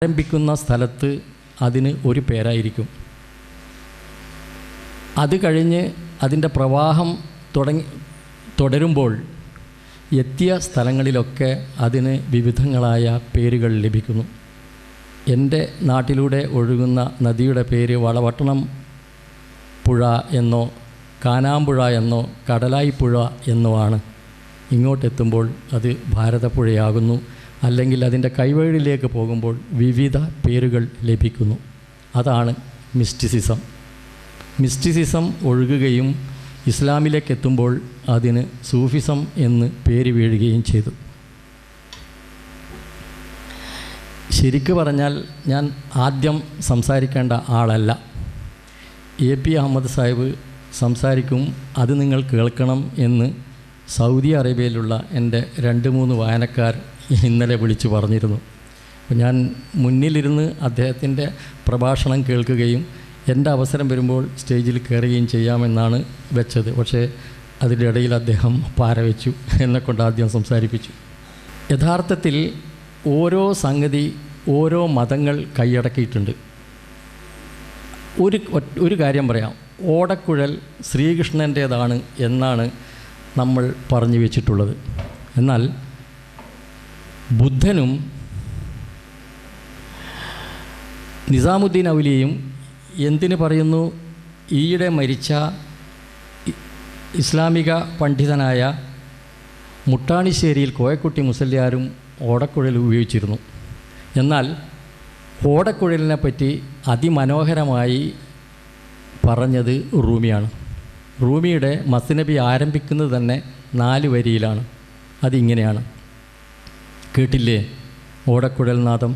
ആരംഭിക്കുന്ന സ്ഥലത്ത് അതിന് ഒരു പേരായിരിക്കും. അത് കഴിഞ്ഞ് അതിൻ്റെ പ്രവാഹം തുടരുമ്പോൾ എത്തിയ സ്ഥലങ്ങളിലൊക്കെ അതിന് വിവിധങ്ങളായ പേരുകൾ ലഭിക്കുന്നു. എൻ്റെ നാട്ടിലൂടെ ഒഴുകുന്ന നദിയുടെ പേര് വളപട്ടണം പുഴ എന്നോ കാനാമ്പുഴ എന്നോ കടലായിപ്പുഴ എന്നോ ആണ്. ഇങ്ങോട്ടെത്തുമ്പോൾ അത് ഭാരതപ്പുഴയാകുന്നു. അല്ലെങ്കിൽ അതിൻ്റെ കൈവഴിയിലേക്ക് പോകുമ്പോൾ വിവിധ പേരുകൾ ലഭിക്കുന്നു. അതാണ് മിസ്റ്റിസിസം. മിസ്റ്റിസിസം ഒഴുകുകയും ഇസ്ലാമിലേക്ക് എത്തുമ്പോൾ അതിന് സൂഫിസം എന്ന് പേര് വീഴുകയും ചെയ്തു. ശരിക്കു പറഞ്ഞാൽ ഞാൻ ആദ്യം സംസാരിക്കേണ്ട ആളല്ല. AP അഹമ്മദ് സാഹിബ് സംസാരിക്കും, അത് നിങ്ങൾ കേൾക്കണം എന്ന് സൗദി അറേബ്യയിലുള്ള എൻ്റെ 2-3 വായനക്കാർ ഇന്നലെ വിളിച്ചു പറഞ്ഞിരുന്നു. ഞാൻ മുന്നിലിരുന്ന് അദ്ദേഹത്തിൻ്റെ പ്രഭാഷണം കേൾക്കുകയും എൻ്റെ അവസരം വരുമ്പോൾ സ്റ്റേജിൽ കയറുകയും ചെയ്യാമെന്നാണ് വെച്ചത്. പക്ഷേ അതിൻ്റെ ഇടയിൽ അദ്ദേഹം പാരവെച്ചു, എന്നെക്കൊണ്ട് ആദ്യം സംസാരിപ്പിച്ചു. യഥാർത്ഥത്തിൽ ഓരോ സംഗതി ഓരോ മതങ്ങൾ കൈയടക്കിയിട്ടുണ്ട്. ഒരു കാര്യം പറയാം, ഓടക്കുഴൽ ശ്രീകൃഷ്ണൻ്റേതാണ് എന്നാണ് നമ്മൾ പറഞ്ഞു വെച്ചിട്ടുള്ളത്. എന്നാൽ ബുദ്ധനും നിസാമുദ്ദീൻ ഔലിയയും എന്തിനു പറയുന്നു? ഈയിടെ മരിച്ച ഇസ്ലാമിക പണ്ഡിതനായ മുട്ടാണിശ്ശേരിയിൽ കോയക്കുട്ടി മുസല്യാരും ഓടക്കുഴൽ ഉപയോഗിച്ചിരുന്നു. എന്നാൽ ഓടക്കുഴലിനെ പറ്റി അതിമനോഹരമായി പറഞ്ഞത് റൂമിയാണ്. റൂമിയുടെ മസ്നബി ആരംഭിക്കുന്നത് തന്നെ 4 വരിയിലാണ്. അതിങ്ങനെയാണ്, കേട്ടില്ലേ ഓടക്കുഴൽ നാദം?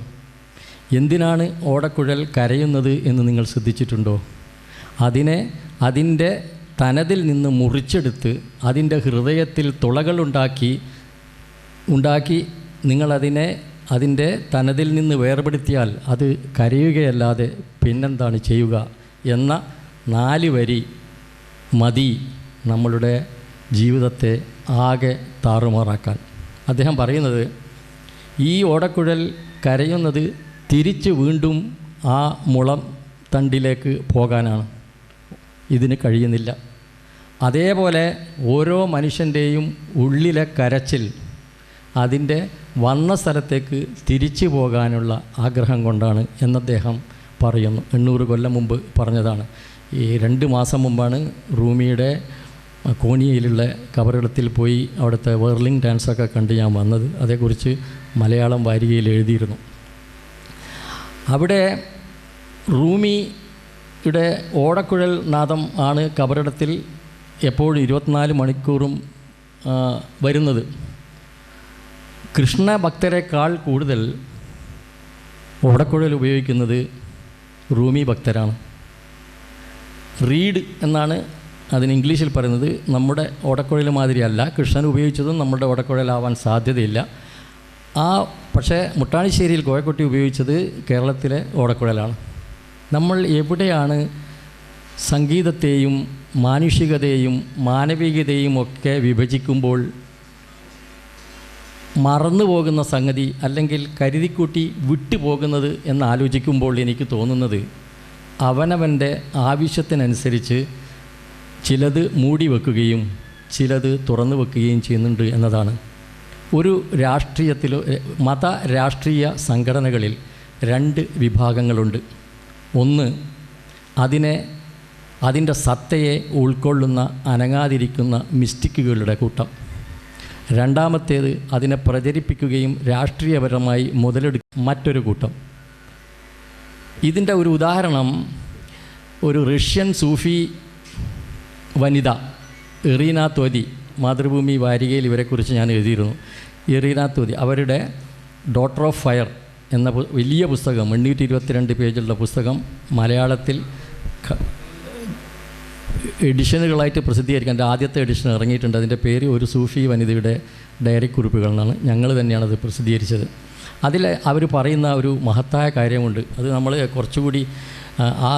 എന്തിനാണ് ഓടക്കുഴൽ കരയുന്നത് എന്ന് നിങ്ങൾ ശ്രദ്ധിച്ചിട്ടുണ്ടോ? അതിൻ്റെ തനതിൽ നിന്ന് മുറിച്ചെടുത്ത് അതിൻ്റെ ഹൃദയത്തിൽ തുളകളുണ്ടാക്കി അതിൻ്റെ തനതിൽ നിന്ന് വേർപെടുത്തിയാൽ അത് കരയുകയല്ലാതെ പിന്നെന്താണ് ചെയ്യുക എന്ന 4 വരി മതി നമ്മളുടെ ജീവിതത്തെ ആകെ താറുമാറാക്കാൻ. അദ്ദേഹം പറയുന്നത്, ഈ ഓടക്കുഴൽ കരയുന്നത് തിരിച്ച് വീണ്ടും ആ മുളം തണ്ടിലേക്ക് പോകാനാണ്. ഇതിന് കഴിയുന്നില്ല. അതേപോലെ ഓരോ മനുഷ്യൻ്റെയും ഉള്ളിലെ കരച്ചിൽ അതിൻ്റെ വന്ന സ്ഥലത്തേക്ക് തിരിച്ചു പോകാനുള്ള ആഗ്രഹം കൊണ്ടാണ് എന്നദ്ദേഹം പറയുന്നു. 800 കൊല്ലം മുമ്പ് പറഞ്ഞതാണ്. ഈ 2 മാസം മുമ്പാണ് റൂമിയുടെ കോണിയയിലുള്ള കബറിടത്തിൽ പോയി അവിടുത്തെ വെർലിംഗ് ഡാൻസൊക്കെ കണ്ട് ഞാൻ വന്നത്. അതേക്കുറിച്ച് മലയാളം വാരികയിൽ എഴുതിയിരുന്നു. അവിടെ റൂമിയുടെ ഓടക്കുഴൽ നാദം ആണ് കബറിടത്തിൽ എപ്പോഴും 24 മണിക്കൂറും വരുന്നത്. കൃഷ്ണ ഭക്തരെക്കാൾ കൂടുതൽ ഓടക്കുഴൽ ഉപയോഗിക്കുന്നത് റൂമി ഭക്തരാണ്. റീഡ് എന്നാണ് അതിന് ഇംഗ്ലീഷിൽ പറയുന്നത്. നമ്മുടെ ഓടക്കുഴൽ മാതിരിയല്ല. കൃഷ്ണൻ ഉപയോഗിച്ചതും നമ്മുടെ ഓടക്കുഴലാവാൻ സാധ്യതയില്ല. പക്ഷേ മുട്ടാണിശ്ശേരിയിൽ കോയക്കുട്ടി ഉപയോഗിച്ചത് കേരളത്തിലെ ഓടക്കുഴലാണ്. നമ്മൾ എവിടെയാണ് സംഗീതത്തെയും മാനുഷികതയെയും മാനവികതയും ഒക്കെ വിഭജിക്കുമ്പോൾ മറന്നു പോകുന്ന സംഗതി അല്ലെങ്കിൽ കരുതിക്കൂട്ടി വിട്ടുപോകുന്നത് എന്നാലോചിക്കുമ്പോൾ എനിക്ക് തോന്നുന്നത്, അവനവൻ്റെ ആവശ്യത്തിനനുസരിച്ച് ചിലത് മൂടി വെക്കുകയും ചിലത് തുറന്നു വെക്കുകയും ചെയ്യുന്നുണ്ട് എന്നതാണ്. ഒരു രാഷ്ട്രീയത്തിലോ മത രാഷ്ട്രീയ സംഘടനകളിൽ 2 വിഭാഗങ്ങളുണ്ട്. ഒന്ന്, അതിൻ്റെ സത്തയെ ഉൾക്കൊള്ളുന്ന അനങ്ങാതിരിക്കുന്ന മിസ്റ്റിക്കുകളുടെ കൂട്ടം. രണ്ടാമത്തേത് അതിനെ പ്രചരിപ്പിക്കുകയും രാഷ്ട്രീയപരമായി മുതലെടുക്കുന്ന മറ്റൊരു കൂട്ടം. ഇതിൻ്റെ ഒരു ഉദാഹരണം, ഒരു റഷ്യൻ സൂഫി വനിത ഇറീന തോതി, മാതൃഭൂമി വാരികയിൽ ഇവരെക്കുറിച്ച് ഞാൻ എഴുതിയിരുന്നു. ഇറീന തോതി, അവരുടെ ഡോട്ടർ ഓഫ് ഫയർ എന്ന വലിയ പുസ്തകം, 822 പേജുള്ള പുസ്തകം മലയാളത്തിൽ എഡിഷനുകളായിട്ട് പ്രസിദ്ധീകരിക്കാൻ ആദ്യത്തെ എഡിഷൻ ഇറങ്ങിയിട്ടുണ്ട്. അതിൻ്റെ പേര് ഒരു സൂഫി വനിതയുടെ ഡയറി കുറിപ്പുകൾ എന്നാണ്. ഞങ്ങൾ തന്നെയാണത് പ്രസിദ്ധീകരിച്ചത്. അതിൽ അവർ പറയുന്ന ഒരു മഹത്തായ കാര്യമുണ്ട്. അത് നമ്മൾ കുറച്ചുകൂടി ആ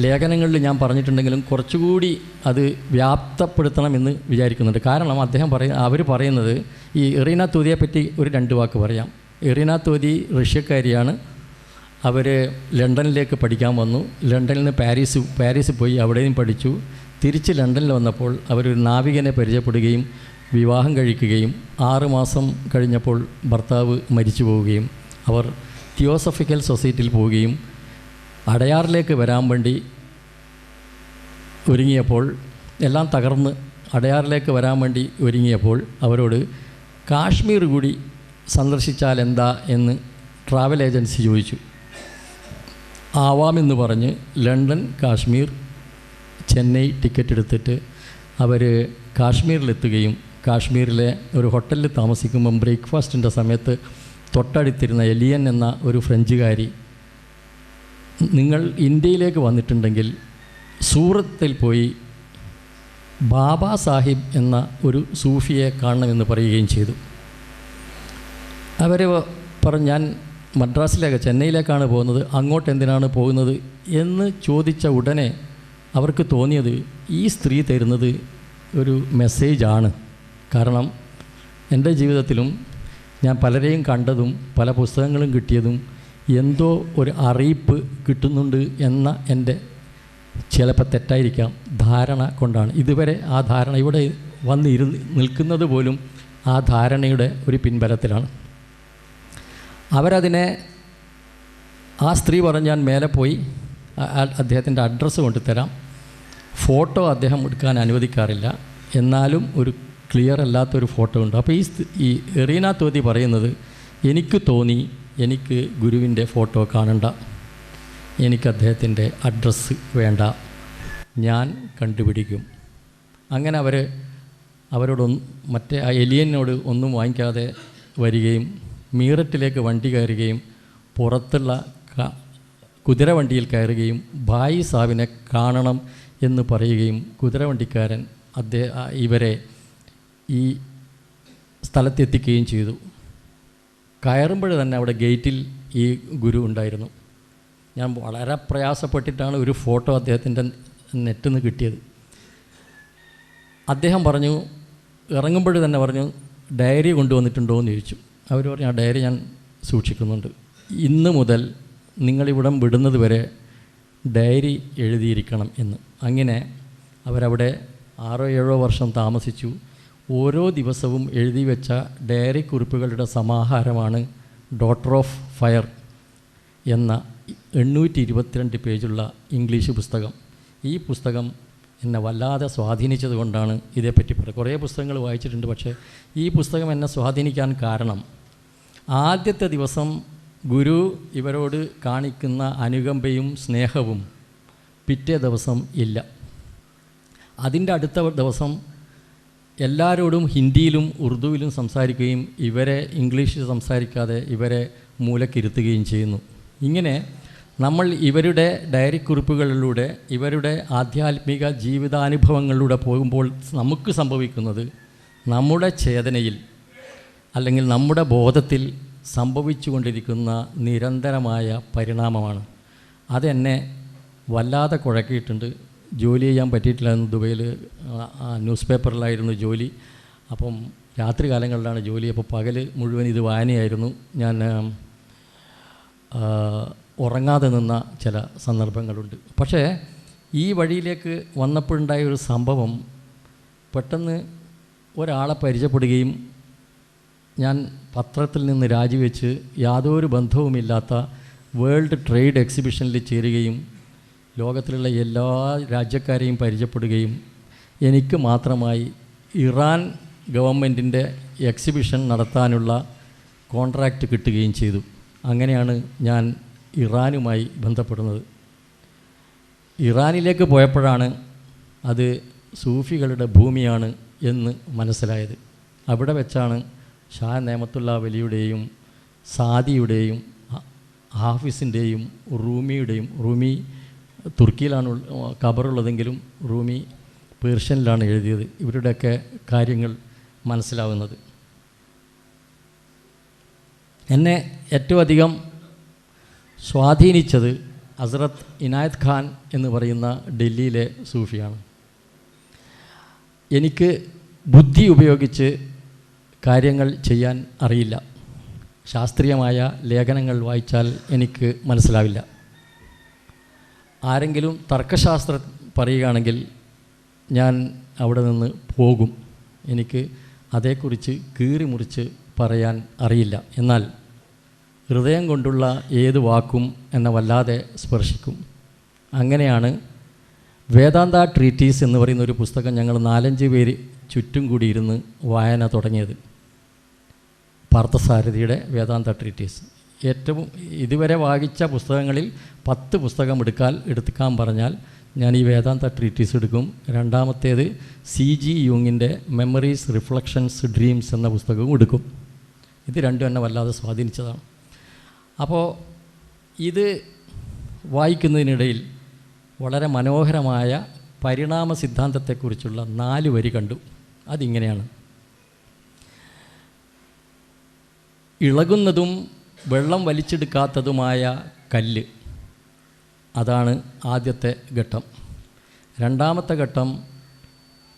ലേഖനങ്ങളിൽ ഞാൻ പറഞ്ഞിട്ടുണ്ടെങ്കിലും കുറച്ചുകൂടി അത് വ്യാപ്തപ്പെടുത്തണമെന്ന് വിചാരിക്കുന്നുണ്ട്. കാരണം അവർ പറയുന്നത് ഈ ഇറീന തോതിയെ പറ്റി ഒരു 2 വാക്ക് പറയാം. ഇറീന തോതി റഷ്യക്കാരിയാണ്. അവർ ലണ്ടനിലേക്ക് പഠിക്കാൻ വന്നു. ലണ്ടനിൽ നിന്ന് പാരീസിൽ പോയി അവിടെയും പഠിച്ചു. തിരിച്ച് ലണ്ടനിൽ വന്നപ്പോൾ അവരൊരു നാവികനെ പരിചയപ്പെടുകയും വിവാഹം കഴിക്കുകയും 6 മാസം കഴിഞ്ഞപ്പോൾ ഭർത്താവ് മരിച്ചു പോവുകയും അവർ തിയോസഫിക്കൽ സൊസൈറ്റിയിൽ പോവുകയും അടയാറിലേക്ക് വരാൻ വേണ്ടി ഒരുങ്ങിയപ്പോൾ എല്ലാം തകർന്ന് അടയാറിലേക്ക് വരാൻ വേണ്ടി ഒരുങ്ങിയപ്പോൾ അവരോട് കാശ്മീർ കൂടി സന്ദർശിച്ചാൽ എന്താ എന്ന് ട്രാവൽ ഏജൻസി ചോദിച്ചു. ആവാമെന്ന് പറഞ്ഞ് ലണ്ടൻ, കാശ്മീർ, ചെന്നൈ ടിക്കറ്റ് എടുത്തിട്ട് അവർ കാശ്മീരിലെത്തുകയും കാശ്മീരിലെ ഒരു ഹോട്ടലിൽ താമസിക്കുമ്പം ബ്രേക്ക്ഫാസ്റ്റിൻ്റെ സമയത്ത് തൊട്ടടുത്തിരുന്ന എലിയൻ എന്ന ഒരു ഫ്രഞ്ചുകാരി, നിങ്ങൾ ഇന്ത്യയിലേക്ക് വന്നിട്ടുണ്ടെങ്കിൽ സൂറത്തിൽ പോയി ബാബാ സാഹിബ് എന്ന ഒരു സൂഫിയെ കാണണമെന്ന് പറയുകയും ചെയ്തു. അവർ പറഞ്ഞു, ഞാൻ ചെന്നൈയിലേക്കാണ് പോകുന്നത്, അങ്ങോട്ട് എന്തിനാണ് പോകുന്നത് എന്ന് ചോദിച്ച ഉടനെ അവർക്ക് തോന്നിയത് ഈ സ്ത്രീ തരുന്നത് ഒരു മെസ്സേജാണ്. കാരണം എൻ്റെ ജീവിതത്തിലും ഞാൻ പലരെയും കണ്ടതും പല പുസ്തകങ്ങളും കിട്ടിയതും എന്തോ ഒരു അറിയിപ്പ് കിട്ടുന്നുണ്ട് എന്ന എൻ്റെ ചിലപ്പോൾ തെറ്റായിരിക്കാം ധാരണ കൊണ്ടാണ്. ഇതുവരെ ആ ധാരണ ഇവിടെ നിൽക്കുന്നത് പോലും ആ ധാരണയുടെ ഒരു പിൻബലത്തിലാണ്. അവരതിനെ, ആ സ്ത്രീ പറഞ്ഞ് ഞാൻ മേലെ പോയി അദ്ദേഹത്തിൻ്റെ അഡ്രസ്സ് കൊണ്ടുതരാം, ഫോട്ടോ അദ്ദേഹം എടുക്കാൻ അനുവദിക്കാറില്ല, എന്നാലും ഒരു ക്ലിയർ അല്ലാത്തൊരു ഫോട്ടോ ഉണ്ട്. അപ്പോൾ ഈ എറീന തോതി പറയുന്നത്, എനിക്ക് തോന്നി എനിക്ക് ഗുരുവിൻ്റെ ഫോട്ടോ കാണണ്ട, എനിക്ക് അദ്ദേഹത്തിൻ്റെ അഡ്രസ്സ് വേണ്ട, ഞാൻ കണ്ടുപിടിക്കും. അങ്ങനെ അവരോടൊന്നും മറ്റേ ആ എലിയനോട് ഒന്നും വാങ്ങിക്കാതെ വരികയും മീററ്റിലേക്ക് വണ്ടി കയറുകയും പുറത്തുള്ള കുതിരവണ്ടിയിൽ കയറുകയും ഭായി സാഹിബിനെ കാണണം എന്ന് പറയുകയും കുതിരവണ്ടിക്കാരൻ ഇവരെ ഈ സ്ഥലത്തെത്തിക്കുകയും ചെയ്തു. കയറുമ്പോൾ തന്നെ അവിടെ ഗേറ്റിൽ ഈ ഗുരു ഉണ്ടായിരുന്നു. ഞാൻ വളരെ പ്രയാസപ്പെട്ടിട്ടാണ് ഒരു ഫോട്ടോ അദ്ദേഹത്തിൻ്റെ നെറ്റിൽ നിന്ന് കിട്ടിയത്. അദ്ദേഹം പറഞ്ഞു, ഇറങ്ങുമ്പോൾ തന്നെ പറഞ്ഞു, ഡയറി കൊണ്ടുവന്നിട്ടുണ്ടോ എന്ന് ചോദിച്ചു. അവർ പറഞ്ഞു, ആ ഡയറി ഞാൻ സൂക്ഷിക്കുന്നുണ്ട്, ഇന്ന് മുതൽ നിങ്ങളിവിടം വിടുന്നത് വരെ ഡയറി എഴുതിയിരിക്കണം എന്ന്. അങ്ങനെ അവരവിടെ 6-7 വർഷം താമസിച്ചു. ഓരോ ദിവസവും എഴുതി വെച്ച ഡയറി കുറിപ്പുകളുടെ സമാഹാരമാണ് ഡോട്ടർ ഓഫ് ഫയർ എന്ന 822 പേജുള്ള ഇംഗ്ലീഷ് പുസ്തകം. ഈ പുസ്തകം എന്നെ വല്ലാതെ സ്വാധീനിച്ചത് കൊണ്ടാണ് ഇതേപ്പറ്റി പറയുന്നത്. കുറേ പുസ്തകങ്ങൾ വായിച്ചിട്ടുണ്ട്, പക്ഷേ ഈ പുസ്തകം എന്നെ സ്വാധീനിക്കാൻ കാരണം ആദ്യത്തെ ദിവസം ഗുരു ഇവരോട് കാണിക്കുന്ന അനുകമ്പയും സ്നേഹവും പിറ്റേ ദിവസം ഇല്ല. അതിൻ്റെ അടുത്ത ദിവസം എല്ലാവരോടും ഹിന്ദിയിലും ഉറുദുവിലും സംസാരിക്കുകയും ഇവരെ ഇംഗ്ലീഷിൽ സംസാരിക്കാതെ ഇവരെ മൂലക്കിരുത്തുകയും ചെയ്യുന്നു. ഇങ്ങനെ നമ്മൾ ഇവരുടെ ഡയറി കുറിപ്പുകളിലൂടെ ഇവരുടെ ആധ്യാത്മിക ജീവിതാനുഭവങ്ങളിലൂടെ പോകുമ്പോൾ നമുക്ക് സംഭവിക്കുന്നത് നമ്മുടെ ചേതനയിൽ അല്ലെങ്കിൽ നമ്മുടെ ബോധത്തിൽ സംഭവിച്ചു കൊണ്ടിരിക്കുന്ന നിരന്തരമായ പരിണാമമാണ്. അതെന്നെ വല്ലാതെ കുഴക്കിയിട്ടുണ്ട്. ജോലി ചെയ്യാൻ പറ്റിയിട്ടില്ലായിരുന്നു. ദുബൈയിൽ ന്യൂസ് പേപ്പറിലായിരുന്നു ജോലി. അപ്പം രാത്രി കാലങ്ങളിലാണ് ജോലി. അപ്പോൾ പകൽ മുഴുവൻ ഇത് വായനയായിരുന്നു. ഞാൻ ഉറങ്ങാതെ നിന്ന ചില സന്ദർഭങ്ങളുണ്ട്. പക്ഷേ ഈ വഴിയിലേക്ക് വന്നപ്പോഴുണ്ടായ ഒരു സംഭവം, പെട്ടെന്ന് ഒരാളെ പരിചയപ്പെടുകയും ഞാൻ പത്രത്തിൽ നിന്ന് രാജിവെച്ച് യാതൊരു ബന്ധവുമില്ലാത്ത വേൾഡ് ട്രേഡ് എക്സിബിഷനിൽ ചേരുകയും ലോകത്തിലുള്ള എല്ലാ രാജ്യക്കാരെയും പരിചയപ്പെടുകയും എനിക്ക് മാത്രമായി ഇറാൻ ഗവൺമെൻറ്റിൻ്റെ എക്സിബിഷൻ നടത്താനുള്ള കോൺട്രാക്റ്റ് കിട്ടുകയും ചെയ്തു. അങ്ങനെയാണ് ഞാൻ ഇറാനുമായി ബന്ധപ്പെടുന്നത്. ഇറാനിലേക്ക് പോയപ്പോഴാണ് അത് സൂഫികളുടെ ഭൂമിയാണ് എന്ന് മനസ്സിലായത്. അവിടെ വെച്ചാണ് ഷാ നേമത്തുള്ള വലിയുടെയും സാദിയുടെയും ഹാഫിസിൻ്റെയും റൂമിയുടെയും, റൂമി തുർക്കിയിലാണ് ഖബറുള്ളതെങ്കിലും റൂമി പേർഷ്യനിലാണ് എഴുതിയത്, ഇവരുടെയൊക്കെ കാര്യങ്ങൾ മനസ്സിലാവുന്നത്. എന്നെ ഏറ്റവും അധികം സ്വാധീനിച്ചത് ഹസ്രത്ത് ഇനായത് ഖാൻ എന്ന് പറയുന്ന ഡൽഹിയിലെ സൂഫിയാണ്. എനിക്ക് ബുദ്ധി ഉപയോഗിച്ച് കാര്യങ്ങൾ ചെയ്യാൻ അറിയില്ല. ശാസ്ത്രീയമായ ലേഖനങ്ങൾ വായിച്ചാൽ എനിക്ക് മനസ്സിലാവില്ല. ആരെങ്കിലും തർക്കശാസ്ത്രം പറയുകയാണെങ്കിൽ ഞാൻ അവിടെ നിന്ന് പോകും. എനിക്ക് അതേക്കുറിച്ച് കീറി മുറിച്ച് പറയാൻ അറിയില്ല. എന്നാൽ ഹൃദയം കൊണ്ടുള്ള ഏത് വാക്കും എന്നെ വല്ലാതെ സ്പർശിക്കും. അങ്ങനെയാണ് വേദാന്ത ട്രീറ്റീസ് എന്ന് പറയുന്ന ഒരു പുസ്തകം ഞങ്ങൾ 4-5 പേര് ചുറ്റും കൂടി ഇരുന്ന് വായന തുടങ്ങിയത്. പാർത്ഥസാരഥിയുടെ വേദാന്ത ട്രീറ്റീസ് ഏറ്റവും ഇതുവരെ വായിച്ച പുസ്തകങ്ങളിൽ 10 പുസ്തകം എടുക്കാൻ പറഞ്ഞാൽ ഞാൻ ഈ വേദാന്ത ട്രീറ്റീസ് എടുക്കും. രണ്ടാമത്തേത് C.G. യൂങ്ങിൻ്റെ മെമ്മറീസ്, റിഫ്ലക്ഷൻസ്, ഡ്രീംസ് എന്ന പുസ്തകവും എടുക്കും. ഇത് രണ്ടും എന്നെ വല്ലാതെ സ്വാധീനിച്ചതാണ്. അപ്പോൾ ഇത് വായിക്കുന്നതിനിടയിൽ വളരെ മനോഹരമായ പരിണാമ സിദ്ധാന്തത്തെക്കുറിച്ചുള്ള 4 വരി കണ്ടു. അതിങ്ങനെയാണ്: ഇളകുന്നതും വെള്ളം വലിച്ചെടുക്കാത്തതുമായ കല്ല്, അതാണ് ആദ്യത്തെ ഘട്ടം. രണ്ടാമത്തെ ഘട്ടം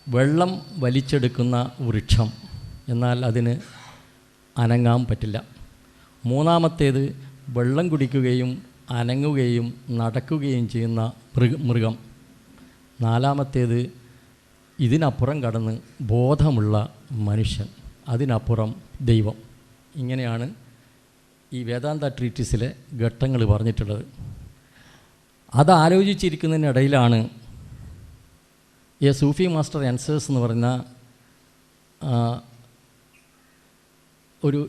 വെള്ളം വലിച്ചെടുക്കുന്ന വൃക്ഷം, എന്നാൽ അതിന് അനങ്ങാൻ പറ്റില്ല. മൂന്നാമത്തേത് വെള്ളം കുടിക്കുകയും അനങ്ങുകയും നടക്കുകയും ചെയ്യുന്ന മൃഗം. നാലാമത്തേത് ഇതിനപ്പുറം കടന്ന് ബോധമുള്ള മനുഷ്യൻ, അതിനപ്പുറം ദൈവം. ഇങ്ങനെയാണ് ഈ വേദാന്ത ട്രീറ്റീസിലെ ഘട്ടങ്ങൾ പറഞ്ഞിട്ടുള്ളത്. അതാലോചിച്ചിരിക്കുന്നതിനിടയിലാണ് എ സൂഫി മാസ്റ്റർ ആൻസേഴ്സ് എന്ന് പറയുന്ന ഒരു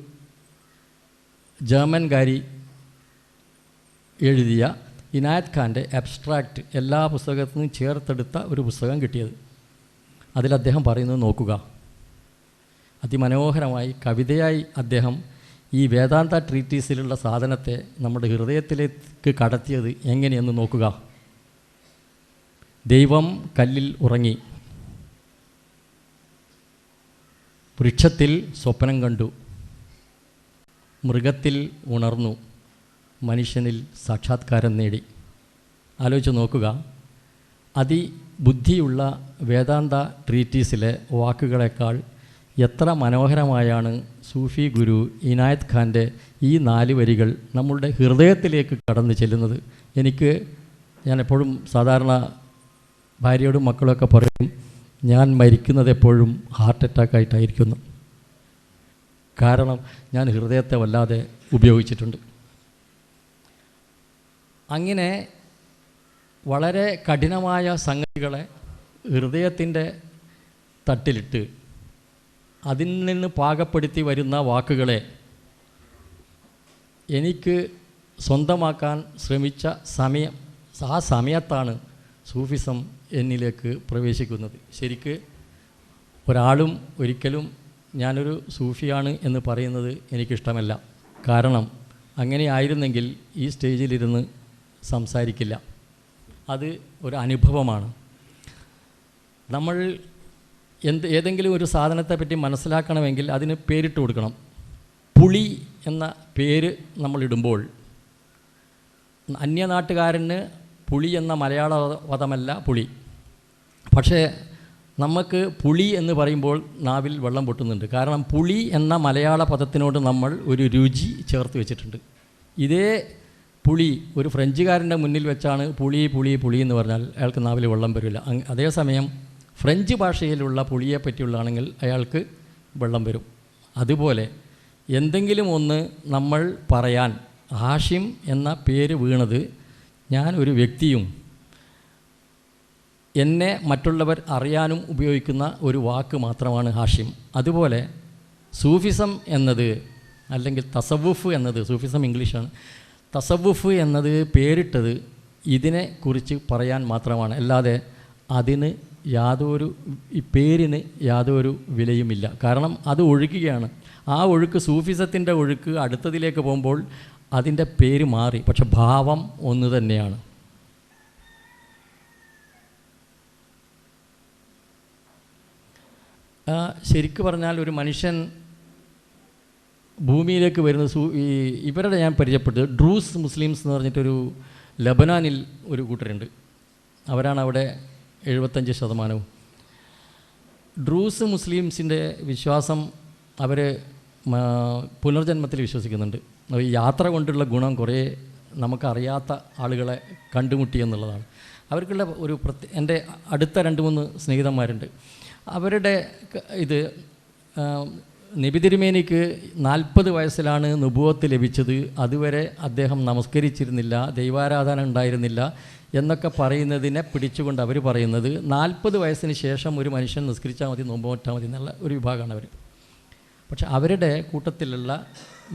ജർമ്മൻകാരി എഴുതിയ ഇനായത് ഖാൻ്റെ അബ്സ്ട്രാക്റ്റ് എല്ലാ പുസ്തകത്തിൽ നിന്നും ചേർത്തെടുത്ത ഒരു പുസ്തകം കിട്ടിയത്. അതിൽ അദ്ദേഹം പറയുന്നത് നോക്കുക. അതിമനോഹരമായി കവിതയായി അദ്ദേഹം ഈ വേദാന്ത ട്രീറ്റീസിലുള്ള സാധനത്തെ നമ്മുടെ ഹൃദയത്തിലേക്ക് കടത്തിയത് എങ്ങനെയെന്ന് നോക്കുക. ദൈവം കല്ലിൽ ഉറങ്ങി, വൃക്ഷത്തിൽ സ്വപ്നം കണ്ടു, മൃഗത്തിൽ ഉണർന്നു, മനുഷ്യനിൽ സാക്ഷാത്കാരം നേടി. ആലോചിച്ച് നോക്കുക. അതിബുദ്ധിയുള്ള വേദാന്ത ട്രീറ്റീസിലെ വാക്കുകളേക്കാൾ എത്ര മനോഹരമായാണ് സൂഫി ഗുരു ഇനായത് ഖാൻ്റെ ഈ 4 വരികൾ നമ്മളുടെ ഹൃദയത്തിലേക്ക് കടന്നു ചെല്ലുന്നത്. ഞാൻ എപ്പോഴും സാധാരണ ഭാര്യയോടും മക്കളൊക്കെ പറയും, ഞാൻ മരിക്കുന്നത് എപ്പോഴും ഹാർട്ട് അറ്റാക്കായിട്ടായിരിക്കുന്നു. കാരണം ഞാൻ ഹൃദയത്തെ വല്ലാതെ ഉപയോഗിച്ചിട്ടുണ്ട്. അങ്ങനെ വളരെ കഠിനമായ സംഗതികളെ ഹൃദയത്തിൻ്റെ തട്ടിലിട്ട് അതിൽ നിന്ന് പാകപ്പെടുത്തി വരുന്ന വാക്കുകളെ എനിക്ക് സ്വന്തമാക്കാൻ ശ്രമിച്ച ആ സമയത്താണ് സൂഫിസം എന്നിലേക്ക് പ്രവേശിക്കുന്നത്. ശരിക്ക് ഒരാളും ഒരിക്കലും ഞാനൊരു സൂഫിയാണ് എന്ന് പറയുന്നത് എനിക്കിഷ്ടമല്ല. കാരണം അങ്ങനെയായിരുന്നെങ്കിൽ ഈ സ്റ്റേജിലിരുന്ന് സംസാരിക്കില്ല. അത് ഒരു അനുഭവമാണ്. നമ്മൾ ഏതെങ്കിലും ഒരു സാധനത്തെപ്പറ്റി മനസ്സിലാക്കണമെങ്കിൽ അതിന് പേരിട്ട് കൊടുക്കണം. പുളി എന്ന പേര് നമ്മളിടുമ്പോൾ അന്യനാട്ടുകാരന് പുളി എന്ന മലയാള പദമല്ല പുളി. പക്ഷേ നമുക്ക് പുളി എന്ന് പറയുമ്പോൾ നാവിൽ വെള്ളം പൊട്ടുന്നുണ്ട്. കാരണം പുളി എന്ന മലയാള പദത്തിനോട് നമ്മൾ ഒരു രുചി ചേർത്ത് വെച്ചിട്ടുണ്ട്. ഇതേ പുളി ഒരു ഫ്രഞ്ചുകാരൻ്റെ മുന്നിൽ വെച്ചാണ് പുളി പുളി പുളി എന്ന് പറഞ്ഞാൽ അയാൾക്ക് നാവിൽ വെള്ളം വരില്ല. അതേസമയം ഫ്രഞ്ച് ഭാഷയിലുള്ള പുളിയെ പറ്റിയുള്ളതാണെങ്കിൽ അയാൾക്ക് വെള്ളം വരും. അതുപോലെ എന്തെങ്കിലും ഒന്ന് നമ്മൾ പറയാൻ ഹാഷിം എന്ന പേര് വീണത് ഞാൻ ഒരു വ്യക്തിയും എന്നെ മറ്റുള്ളവർ അറിയാനും ഉപയോഗിക്കുന്ന ഒരു വാക്ക് മാത്രമാണ് ഹാഷിം. അതുപോലെ സൂഫിസം എന്നത് അല്ലെങ്കിൽ തസവുഫ് എന്നത്, സൂഫിസം ഇംഗ്ലീഷാണ്, തസവുഫ് എന്നത് പേരിട്ടത് ഇതിനെക്കുറിച്ച് പറയാൻ മാത്രമാണ്. അല്ലാതെ അതിന് ഈ പേരിന് യാതൊരു വിലയുമില്ല. കാരണം അത് ഒഴുകുകയാണ്. ആ ഒഴുക്ക്, സൂഫിസത്തിൻ്റെ ഒഴുക്ക് അടുത്തതിലേക്ക് പോകുമ്പോൾ അതിൻ്റെ പേര് മാറി, പക്ഷെ ഭാവം ഒന്ന് തന്നെയാണ്. ശരിക്ക് പറഞ്ഞാൽ ഒരു മനുഷ്യൻ ഭൂമിയിലേക്ക് വരുന്നത് ഇവരുടെ ഞാൻ പരിചയപ്പെട്ടത് ഡ്രൂസ് മുസ്ലിംസ് എന്ന് പറഞ്ഞിട്ടൊരു ലബനാനിൽ ഒരു കൂട്ടരുണ്ട്. അവരാണ് അവിടെ 75%. ഡ്രൂസ് മുസ്ലിംസിൻ്റെ വിശ്വാസം, അവർ പുനർജന്മത്തിൽ വിശ്വസിക്കുന്നുണ്ട്. ഈ യാത്ര കൊണ്ടുള്ള ഗുണം കുറേ നമുക്കറിയാത്ത ആളുകളെ കണ്ടുമുട്ടി എന്നുള്ളതാണ്. അവർക്കുള്ള ഒരു എൻ്റെ അടുത്ത 2-3 സ്നേഹിതന്മാരുണ്ട്. അവരുടെ ഇത് നബി തിരുമേനിക്ക് 40 വയസ്സിലാണ് നുബുവത്ത് ലഭിച്ചത്. അതുവരെ അദ്ദേഹം നമസ്കരിച്ചിരുന്നില്ല, ദൈവാരാധന ഉണ്ടായിരുന്നില്ല എന്നൊക്കെ പറയുന്നതിനെ പിടിച്ചുകൊണ്ട് അവർ പറയുന്നത് 40 വയസ്സിന് ശേഷം ഒരു മനുഷ്യൻ നിസ്കരിച്ചാൽ മതി, നോമ്പ് നോറ്റാൽ മതി എന്നുള്ള ഒരു വിഭാഗമാണ് അവർ. പക്ഷെ അവരുടെ കൂട്ടത്തിലുള്ള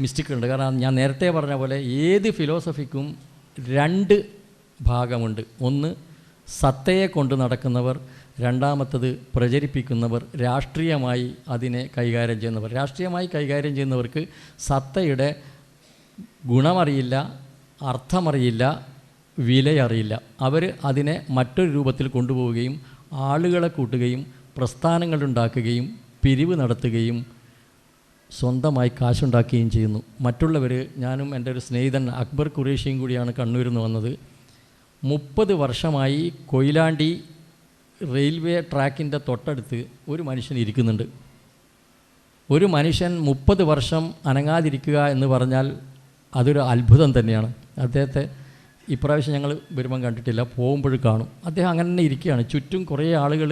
മിസ്റ്റേക്കുണ്ട്. കാരണം ഞാൻ നേരത്തെ പറഞ്ഞ പോലെ ഏത് ഫിലോസഫിക്കും 2 ഭാഗമുണ്ട്. ഒന്ന് സത്തയെ കൊണ്ട് നടക്കുന്നവർ, രണ്ടാമത്തത് പ്രചരിപ്പിക്കുന്നവർ, രാഷ്ട്രീയമായി അതിനെ കൈകാര്യം ചെയ്യുന്നവർ. രാഷ്ട്രീയമായി കൈകാര്യം ചെയ്യുന്നവർക്ക് സത്തയുടെ ഗുണമറിയില്ല, അർത്ഥമറിയില്ല, വിലയറിയില്ല. അവർ അതിനെ മറ്റൊരു രൂപത്തിൽ കൊണ്ടുപോവുകയും ആളുകളെ കൂട്ടുകയും പ്രസ്ഥാനങ്ങളുണ്ടാക്കുകയും പിരിവ് നടത്തുകയും സ്വന്തമായി കാശുണ്ടാക്കുകയും ചെയ്യുന്നു. മറ്റുള്ളവർ, ഞാനും എൻ്റെ ഒരു സ്നേഹിതൻ അക്ബർ ഖുറേഷിയും കൂടിയാണ് കണ്ണൂരിൽ നിന്ന് വന്നത്. 30 വർഷമായി കൊയിലാണ്ടി റെയിൽവേ ട്രാക്കിൻ്റെ തൊട്ടടുത്ത് ഒരു മനുഷ്യൻ ഇരിക്കുന്നുണ്ട്. ഒരു മനുഷ്യൻ 30 വർഷം അനങ്ങാതിരിക്കുക എന്ന് പറഞ്ഞാൽ അതൊരു അത്ഭുതം തന്നെയാണ്. അദ്ദേഹത്തെ ഇപ്രാവശ്യം ഞങ്ങൾ വരുമ്പം കണ്ടിട്ടില്ല, പോകുമ്പോഴും കാണും. അദ്ദേഹം അങ്ങനെ തന്നെ ഇരിക്കുകയാണ്. ചുറ്റും കുറേ ആളുകൾ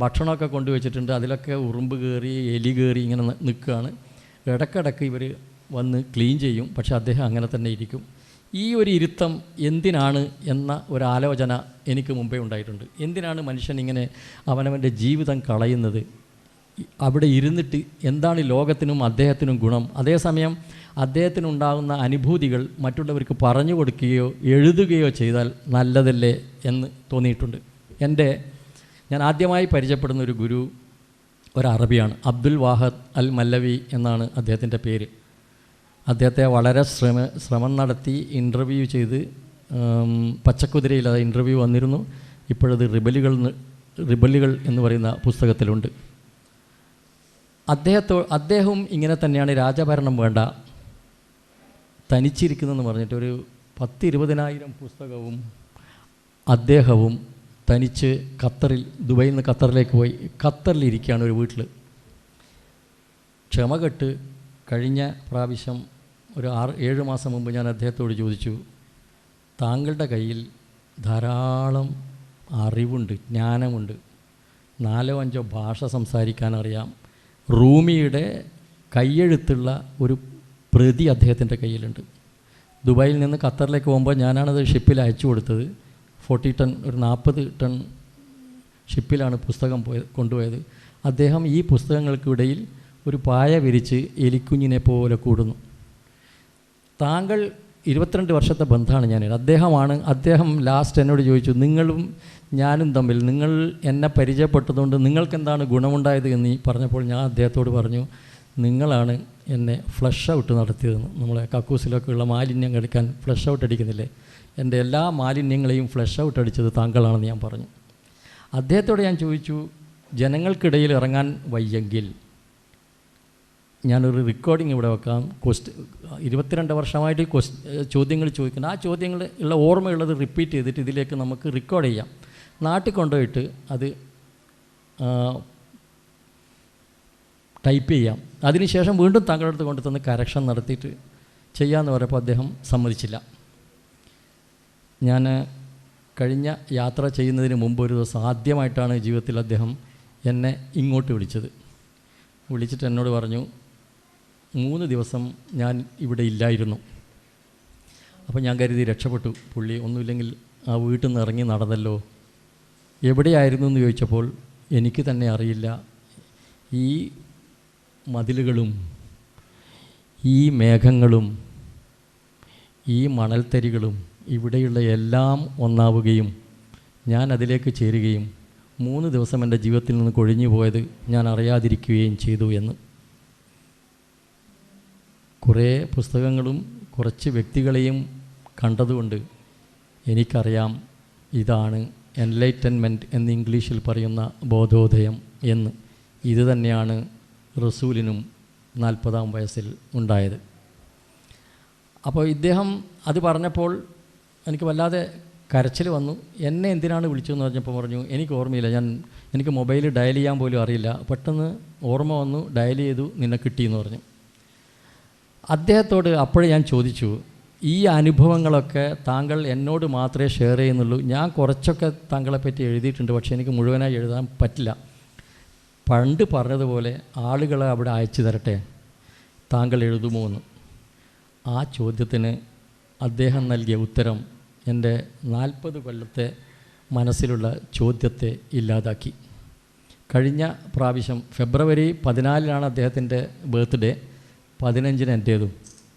ഭക്ഷണമൊക്കെ കൊണ്ടുവച്ചിട്ടുണ്ട്. അതിലൊക്കെ ഉറുമ്പ് കയറി, എലി കയറി ഇങ്ങനെ നിൽക്കുകയാണ്. ഇടയ്ക്കിടയ്ക്ക് ഇവർ വന്ന് ക്ലീൻ ചെയ്യും. പക്ഷേ അദ്ദേഹം അങ്ങനെ തന്നെ ഇരിക്കും. ഈ ഒരു ഇരുത്തം എന്തിനാണ് എന്ന ഒരാലോചന എനിക്ക് മുമ്പേ ഉണ്ടായിട്ടുണ്ട്. എന്തിനാണ് മനുഷ്യൻ ഇങ്ങനെ അവനവൻ്റെ ജീവിതം കളയുന്നത്? അവിടെ ഇരുന്നിട്ട് എന്താണ് ലോകത്തിനും അദ്ദേഹത്തിനും ഗുണം? അതേസമയം അദ്ദേഹത്തിനുണ്ടാകുന്ന അനുഭൂതികൾ മറ്റുള്ളവർക്ക് പറഞ്ഞു കൊടുക്കുകയോ എഴുതുകയോ ചെയ്താൽ നല്ലതല്ലേ എന്ന് തോന്നിയിട്ടുണ്ട്. ഞാൻ ആദ്യമായി പരിചയപ്പെടുന്ന ഒരു ഗുരു ഒരു അറബിയാണ്. അബ്ദുൽ വാഹദ് അൽ മല്ലവി എന്നാണ് അദ്ദേഹത്തിൻ്റെ പേര്. അദ്ദേഹത്തെ വളരെ ശ്രമം നടത്തി ഇൻ്റർവ്യൂ ചെയ്ത് പച്ചക്കുതിരയിൽ അത് ഇൻ്റർവ്യൂ വന്നിരുന്നു. ഇപ്പോഴത് റിബലുകൾ എന്ന് പറയുന്ന പുസ്തകത്തിലുണ്ട്. അദ്ദേഹവും ഇങ്ങനെ തന്നെയാണ്. രാജഭരണം വേണ്ട, തനിച്ചിരിക്കുന്നതെന്ന് പറഞ്ഞിട്ട് ഒരു 10-20,000 പുസ്തകവും അദ്ദേഹവും തനിച്ച് ദുബൈയിൽ നിന്ന് ഖത്തറിലേക്ക് പോയി. ഖത്തറിലിരിക്കുകയാണ് ഒരു വീട്ടിൽ. ക്ഷമ കെട്ട് കഴിഞ്ഞ പ്രാവശ്യം ഒരു 6-7 മാസം മുമ്പ് ഞാൻ അദ്ദേഹത്തോട് ചോദിച്ചു, താങ്കളുടെ കയ്യിൽ ധാരാളം അറിവുണ്ട്, ജ്ഞാനമുണ്ട്, 4-5 ഭാഷ സംസാരിക്കാനറിയാം, റൂമിയുടെ കയ്യെഴുത്തുള്ള ഒരു പ്രതി അദ്ദേഹത്തിൻ്റെ കയ്യിലുണ്ട്. ദുബായിൽ നിന്ന് ഖത്തറിലേക്ക് പോകുമ്പോൾ ഞാനാണത് ഷിപ്പിൽ അയച്ചു കൊടുത്തത്. 40 ടൺ, ഒരു 40 ടൺ ഷിപ്പിലാണ് പുസ്തകം കൊണ്ടുപോയത്. അദ്ദേഹം ഈ പുസ്തകങ്ങൾക്കിടയിൽ ഒരു പായ വിരിച്ച് എലിക്കുഞ്ഞിനെ പോലെ കൂടുന്നു. താങ്കൾ 22 വർഷത്തെ ബന്ധമാണ് അദ്ദേഹം ലാസ്റ്റ് എന്നോട് ചോദിച്ചു, നിങ്ങളും ഞാനും തമ്മിൽ നിങ്ങൾ എന്നെ പരിചയപ്പെട്ടതുകൊണ്ട് നിങ്ങൾക്കെന്താണ് ഗുണമുണ്ടായത് എന്ന് പറഞ്ഞപ്പോൾ ഞാൻ അദ്ദേഹത്തോട് പറഞ്ഞു, നിങ്ങളാണ് എന്നെ ഫ്ലഷ് ഔട്ട് നടത്തിയതെന്ന്. നമ്മളെ കക്കൂസിലൊക്കെ ഉള്ള മാലിന്യം എടുക്കാൻ ഫ്ലഷ് ഔട്ട് അടിക്കുന്നില്ലേ, എൻ്റെ എല്ലാ മാലിന്യങ്ങളെയും ഫ്ലഷ് ഔട്ട് അടിച്ചത് താങ്കളാണെന്ന് ഞാൻ പറഞ്ഞു. അദ്ദേഹത്തോട് ഞാൻ ചോദിച്ചു, ജനങ്ങൾക്കിടയിൽ ഇറങ്ങാൻ വയ്യെങ്കിൽ ഞാനൊരു റെക്കോർഡിംഗ് ഇവിടെ വെക്കാം. 22 വർഷമായിട്ട് ചോദ്യങ്ങൾ ചോദിക്കണം. ആ ചോദ്യങ്ങൾ ഉള്ള ഓർമ്മയുള്ളത് റിപ്പീറ്റ് ചെയ്തിട്ട് ഇതിലേക്ക് നമുക്ക് റെക്കോർഡ് ചെയ്യാം. നാട്ടിൽ കൊണ്ടുപോയിട്ട് അത് ടൈപ്പ് ചെയ്യാം. അതിനുശേഷം വീണ്ടും താങ്കളുടെ അടുത്ത് കൊണ്ടുതന്ന് കറക്ഷൻ നടത്തിയിട്ട് ചെയ്യാമെന്ന് പറഞ്ഞപ്പോൾ അദ്ദേഹം സമ്മതിച്ചില്ല. ഞാൻ കഴിഞ്ഞ യാത്ര ചെയ്യുന്നതിന് മുമ്പ് ഒരു ദിവസം ആദ്യമായിട്ടാണ് ജീവിതത്തിൽ അദ്ദേഹം എന്നെ ഇങ്ങോട്ട് വിളിച്ചിട്ട് എന്നോട് പറഞ്ഞു, 3 ദിവസം ഞാൻ ഇവിടെ ഇല്ലായിരുന്നു. അപ്പോൾ ഞാൻ കരുതി രക്ഷപ്പെട്ടു, പുള്ളി ഒന്നുമില്ലെങ്കിൽ ആ വീട്ടിൽ നിന്ന് ഇറങ്ങി നടന്നല്ലോ. എവിടെയായിരുന്നു എന്ന് ചോദിച്ചപ്പോൾ എനിക്ക് തന്നെ അറിയില്ല. ഈ മതിലുകളും ഈ മേഘങ്ങളും ഈ മണൽത്തരികളും ഇവിടെയുള്ള എല്ലാം ഒന്നാവുകയും ഞാൻ അതിലേക്ക് ചേരുകയും 3 ദിവസം എൻ്റെ ജീവിതത്തിൽ നിന്ന് കൊഴിഞ്ഞു പോയത് ഞാൻ അറിയാതിരിക്കുകയും ചെയ്തു എന്ന്. കുറേ പുസ്തകങ്ങളും കുറച്ച് വ്യക്തികളെയും കണ്ടതുകൊണ്ട് എനിക്കറിയാം ഇതാണ് എൻലൈറ്റൻമെൻറ്റ് എന്ന് ഇംഗ്ലീഷിൽ പറയുന്ന ബോധോദയം എന്ന്. ഇത് തന്നെയാണ് റസൂലിനും 40-ാം വയസ്സിൽ ഉണ്ടായത്. അപ്പോൾ ഇദ്ദേഹം അത് പറഞ്ഞപ്പോൾ എനിക്ക് വല്ലാതെ കരച്ചിൽ വന്നു. എന്നെ എന്തിനാണ് വിളിച്ചതെന്ന് പറഞ്ഞപ്പോൾ പറഞ്ഞു, എനിക്ക് ഓർമ്മയില്ല, എനിക്ക് മൊബൈൽ ഡയൽ ചെയ്യാൻ പോലും അറിയില്ല, പെട്ടെന്ന് ഓർമ്മ വന്നു, ഡയൽ ചെയ്തു, നിന്നെ കിട്ടിയെന്ന് പറഞ്ഞു. അദ്ദേഹത്തോട് അപ്പോഴേ ഞാൻ ചോദിച്ചു, ഈ അനുഭവങ്ങളൊക്കെ താങ്കൾ എന്നോട് മാത്രമേ ഷെയർ ചെയ്യുന്നുള്ളൂ. ഞാൻ കുറച്ചൊക്കെ താങ്കളെപ്പറ്റി എഴുതിയിട്ടുണ്ട്, പക്ഷേ എനിക്ക് മുഴുവനായി എഴുതാൻ പറ്റില്ല. പണ്ട് പറഞ്ഞതുപോലെ ആളുകളെ അവിടെ അയച്ചു തരട്ടെ, താങ്കൾ എഴുതുമോ എന്ന്. ആ ചോദ്യത്തിന് അദ്ദേഹം നൽകിയ ഉത്തരം എൻ്റെ 40 കൊല്ലത്തെ മനസ്സിലുള്ള ചോദ്യത്തെ ഇല്ലാതാക്കി. കഴിഞ്ഞ പ്രാവശ്യം ഫെബ്രുവരി 14 അദ്ദേഹത്തിൻ്റെ ബർത്ത്ഡേ, 15 എൻ്റേതും.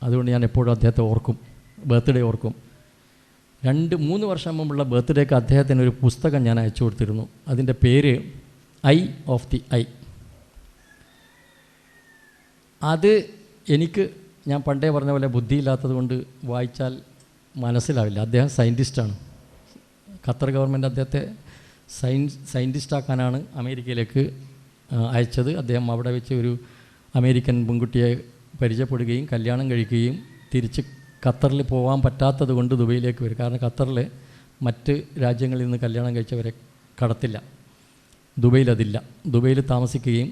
അതുകൊണ്ട് ഞാൻ എപ്പോഴും അദ്ദേഹത്തെ ഓർക്കും, ബർത്ത്ഡേ ഓർക്കും. 2-3 വർഷം മുമ്പുള്ള ബർത്ത്ഡേക്ക് അദ്ദേഹത്തിന് ഒരു പുസ്തകം ഞാൻ അയച്ചു കൊടുത്തിരുന്നു. അതിൻ്റെ പേര് ഐ ഓഫ് ദി ഐ. അത് എനിക്ക്, ഞാൻ പണ്ടേ പറഞ്ഞ പോലെ ബുദ്ധിയില്ലാത്തത് കൊണ്ട് വായിച്ചാൽ മനസ്സിലാവില്ല. അദ്ദേഹം സയൻറ്റിസ്റ്റാണ്. ഖത്തർ ഗവൺമെൻറ് അദ്ദേഹത്തെ സയൻറ്റിസ്റ്റാക്കാനാണ് അമേരിക്കയിലേക്ക് അയച്ചത്. അദ്ദേഹം അവിടെ വെച്ച് ഒരു അമേരിക്കൻ പെൺകുട്ടിയെ പരിചയപ്പെടുകയും കല്യാണം കഴിക്കുകയും തിരിച്ച് ഖത്തറിൽ പോകാൻ പറ്റാത്തത് കൊണ്ട് ദുബൈയിലേക്ക് വരും. കാരണം ഖത്തറിൽ മറ്റ് രാജ്യങ്ങളിൽ നിന്ന് കല്യാണം കഴിച്ചവരെ കടത്തില്ല, ദുബൈയിലതില്ല. ദുബൈയിൽ താമസിക്കുകയും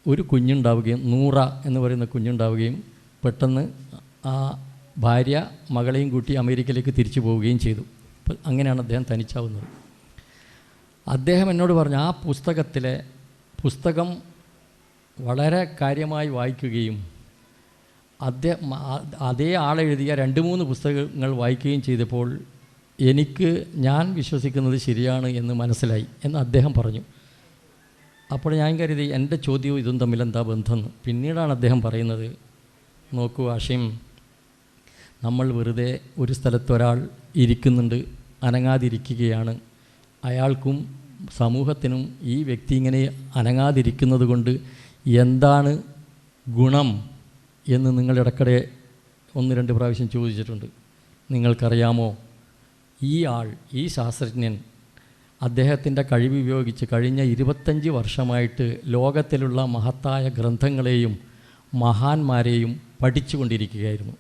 ഒരു കുഞ്ഞുണ്ടാവുകയും, നൂറ എന്ന് പറയുന്ന കുഞ്ഞുണ്ടാവുകയും പെട്ടെന്ന് ആ ഭാര്യ മകളെയും കൂട്ടി അമേരിക്കയിലേക്ക് തിരിച്ചു പോവുകയും ചെയ്തു. അപ്പം അങ്ങനെയാണ് അദ്ദേഹം തനിച്ചാവുന്നത്. അദ്ദേഹം എന്നോട് പറഞ്ഞു, ആ പുസ്തകം വളരെ കാര്യമായി വായിക്കുകയും അതേ ആളെഴുതിയ 2-3 പുസ്തകങ്ങൾ വായിക്കുകയും ചെയ്തപ്പോൾ ഞാൻ വിശ്വസിക്കുന്നത് ശരിയാണ് എന്ന് മനസ്സിലായി എന്ന് അദ്ദേഹം പറഞ്ഞു. അപ്പോൾ ഞാൻ കരുതി എൻ്റെ ചോദ്യവും ഇതും തമ്മിൽ എന്താ ബന്ധമെന്ന്. പിന്നീടാണ് അദ്ദേഹം പറയുന്നത്, നോക്കൂ ആഷിം, നമ്മൾ വെറുതെ ഒരു സ്ഥലത്ത് ഒരാൾ ഇരിക്കുന്നുണ്ട്, അനങ്ങാതിരിക്കുകയാണ്. അയാൾക്കും സമൂഹത്തിനും ഈ വ്യക്തി ഇങ്ങനെ അനങ്ങാതിരിക്കുന്നത് കൊണ്ട് എന്താണ് ഗുണം എന്ന് നിങ്ങൾ ഇടയ്ക്കിടെ 1-2 പ്രാവശ്യം ചോദിച്ചിട്ടുണ്ട്. നിങ്ങൾക്കറിയാമോ, ഈ ശാസ്ത്രജ്ഞൻ അദ്ദേഹത്തിൻ്റെ കഴിവ് ഉപയോഗിച്ച് കഴിഞ്ഞ 25 വർഷമായിട്ട് ലോകത്തിലുള്ള മഹത്തായ ഗ്രന്ഥങ്ങളെയും മഹാന്മാരെയും പഠിച്ചുകൊണ്ടിരിക്കുകയായിരുന്നു.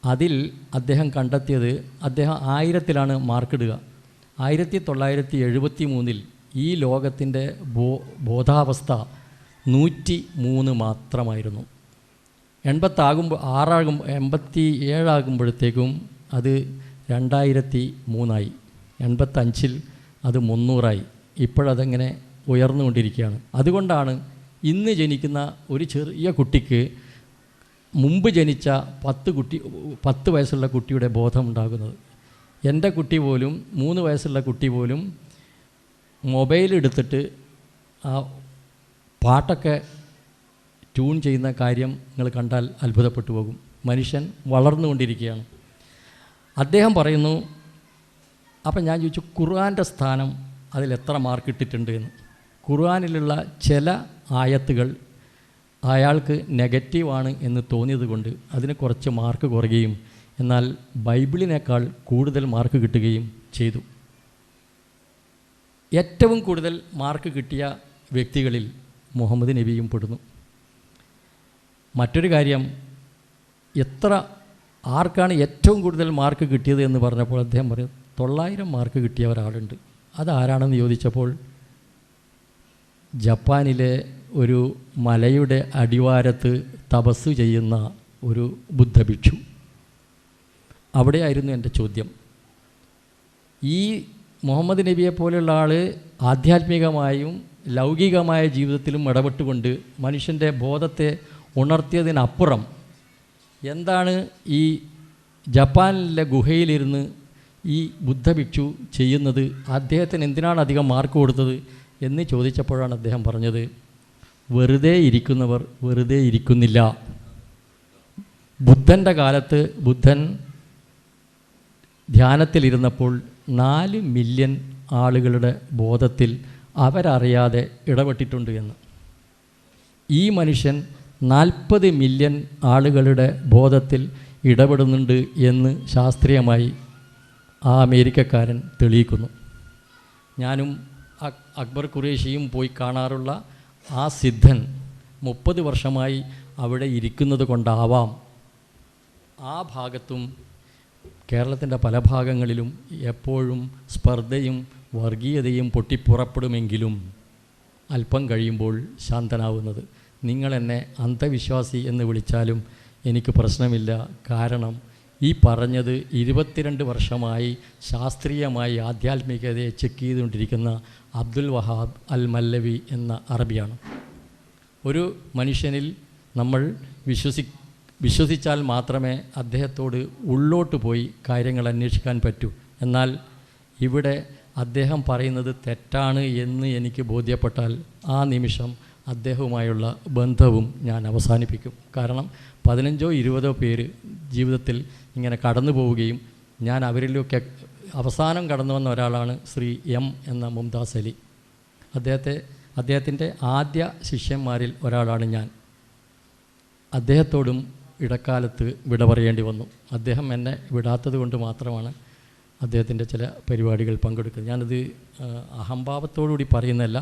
അതിൽ അദ്ദേഹം കണ്ടെത്തിയത്, അദ്ദേഹം 1000-ലാണ് മാർക്കിടുക. 1973 ഈ ലോകത്തിൻ്റെ ബോധാവസ്ഥ 103 മാത്രമായിരുന്നു. 87 ആകുമ്പോഴത്തേക്കും അത് 2003 85 അത് 300. ഇപ്പോഴതെങ്ങനെ ഉയർന്നുകൊണ്ടിരിക്കുകയാണ്. അതുകൊണ്ടാണ് ഇന്ന് ജനിക്കുന്ന ഒരു ചെറിയ കുട്ടിക്ക് മുമ്പ് ജനിച്ച 10 വയസ്സുള്ള കുട്ടിയുടെ ബോധമുണ്ടാകുന്നത്. എൻ്റെ കുട്ടി പോലും 3 വയസ്സുള്ള കുട്ടി പോലും മൊബൈലെടുത്തിട്ട് ആ പാട്ടൊക്കെ ട്യൂൺ ചെയ്യുന്ന കാര്യം നിങ്ങൾ കണ്ടാൽ അത്ഭുതപ്പെട്ടു പോകും. മനുഷ്യൻ വളർന്നുകൊണ്ടിരിക്കുകയാണ്. അദ്ദേഹം പറയുന്നു, അപ്പം ഞാൻ ചോദിച്ചു, ഖുർആൻ്റെ സ്ഥാനം അതിലെത്ര മാർക്ക് ഇട്ടിട്ടുണ്ട് എന്ന്. ഖുർആനിലുള്ള ചില ആയത്തുകൾ അയാൾക്ക് നെഗറ്റീവാണ് എന്ന് തോന്നിയത് കൊണ്ട് അതിന് കുറച്ച് മാർക്ക് കുറയുകയും എന്നാൽ ബൈബിളിനേക്കാൾ കൂടുതൽ മാർക്ക് കിട്ടുകയും ചെയ്തു. ഏറ്റവും കൂടുതൽ മാർക്ക് കിട്ടിയ വ്യക്തികളിൽ മുഹമ്മദ് നബിയും പെടുന്നു. മറ്റൊരു കാര്യം, ആർക്കാണ് ഏറ്റവും കൂടുതൽ മാർക്ക് കിട്ടിയത് എന്ന് പറഞ്ഞപ്പോൾ അദ്ദേഹം പറയും 900 മാർക്ക് കിട്ടിയ ഒരാളുണ്ട്. അതാരാണെന്ന് ചോദിച്ചപ്പോൾ ജപ്പാനിലെ ഒരു മലയുടെ അടിവാരത്ത് തപസ് ചെയ്യുന്ന ഒരു ബുദ്ധഭിക്ഷു. അവിടെയായിരുന്നു എൻ്റെ ചോദ്യം. ഈ മുഹമ്മദ് നബിയെ പോലെയുള്ള ആൾ ആധ്യാത്മികമായും ലൗകികമായ ജീവിതത്തിലും ഇടപെട്ടുകൊണ്ട് മനുഷ്യൻ്റെ ബോധത്തെ ഉണർത്തിയതിനപ്പുറം എന്താണ് ഈ ജപ്പാനിലെ ഗുഹയിലിരുന്ന് ഈ ബുദ്ധഭിക്ഷു ചെയ്യുന്നത്? അദ്ദേഹത്തിന് എന്തിനാണ് അധികം മാർക്ക് കൊടുത്തത് എന്ന് ചോദിച്ചപ്പോഴാണ് അദ്ദേഹം പറഞ്ഞത്, വെറുതെ ഇരിക്കുന്നവർ വെറുതെ ഇരിക്കുന്നില്ല. ബുദ്ധൻ്റെ കാലത്ത് ബുദ്ധൻ ധ്യാനത്തിലിരുന്നപ്പോൾ 4 മില്യൺ ആളുകളുടെ ബോധത്തിൽ അവരറിയാതെ ഇടപെട്ടിട്ടുണ്ട് എന്ന്. ഈ മനുഷ്യൻ 40 മില്യൺ ആളുകളുടെ ബോധത്തിൽ ഇടപെടുന്നുണ്ട് എന്ന് ശാസ്ത്രീയമായി ആ അമേരിക്കക്കാരൻ തെളിയിക്കുന്നു. ഞാനും അക്ബർ ഖുറേഷിയും പോയി കാണാറുള്ള ആ സിദ്ധൻ 30 വർഷമായി അവിടെ ഇരിക്കുന്നത് കൊണ്ടാവാം ആ ഭാഗത്തും കേരളത്തിൻ്റെ പല ഭാഗങ്ങളിലും എപ്പോഴും സ്പർദ്ധയും വർഗീയതയും പൊട്ടിപ്പുറപ്പെടുമെങ്കിലും അല്പം കഴിയുമ്പോൾ ശാന്തനാവുന്നത്. നിങ്ങളെന്നെ അന്ധവിശ്വാസി എന്ന് വിളിച്ചാലും എനിക്ക് പ്രശ്നമില്ല. കാരണം ഈ പറഞ്ഞത് 22 വർഷമായി ശാസ്ത്രീയമായി ആധ്യാത്മികതയെ ചെക്ക് ചെയ്തുകൊണ്ടിരിക്കുന്ന അബ്ദുൽ വഹാബ് അൽ മല്ലവി എന്ന അറബിയാണ്. ഒരു മനുഷ്യനിൽ നമ്മൾ വിശ്വസിച്ചാൽ മാത്രമേ അദ്ദേഹത്തോട് ഉള്ളോട്ട് പോയി കാര്യങ്ങൾ അന്വേഷിക്കാൻ പറ്റൂ. എന്നാൽ ഇവിടെ അദ്ദേഹം പറയുന്നത് തെറ്റാണ് എന്ന് എനിക്ക് ബോധ്യപ്പെട്ടാൽ ആ നിമിഷം അദ്ദേഹവുമായുള്ള ബന്ധവും ഞാൻ അവസാനിപ്പിക്കും. കാരണം 15-20 പേര് ജീവിതത്തിൽ ഇങ്ങനെ കടന്നു പോവുകയും ഞാൻ അവരിലൊക്കെ അവസാനം കടന്നു വന്ന ഒരാളാണ് ശ്രീ എം എന്ന മുംതാസ് അലി. അദ്ദേഹത്തിൻ്റെ ആദ്യ ശിഷ്യന്മാരിൽ ഒരാളാണ് ഞാൻ. അദ്ദേഹത്തോടും ഇടക്കാലത്ത് വിട പറയേണ്ടി വന്നു. അദ്ദേഹം എന്നെ വിടാത്തത് കൊണ്ട് മാത്രമാണ് അദ്ദേഹത്തിൻ്റെ ചില പരിപാടികൾ പങ്കെടുക്കുന്നത്. ഞാനത് അഹംഭാവത്തോടുകൂടി പറയുന്നതല്ല.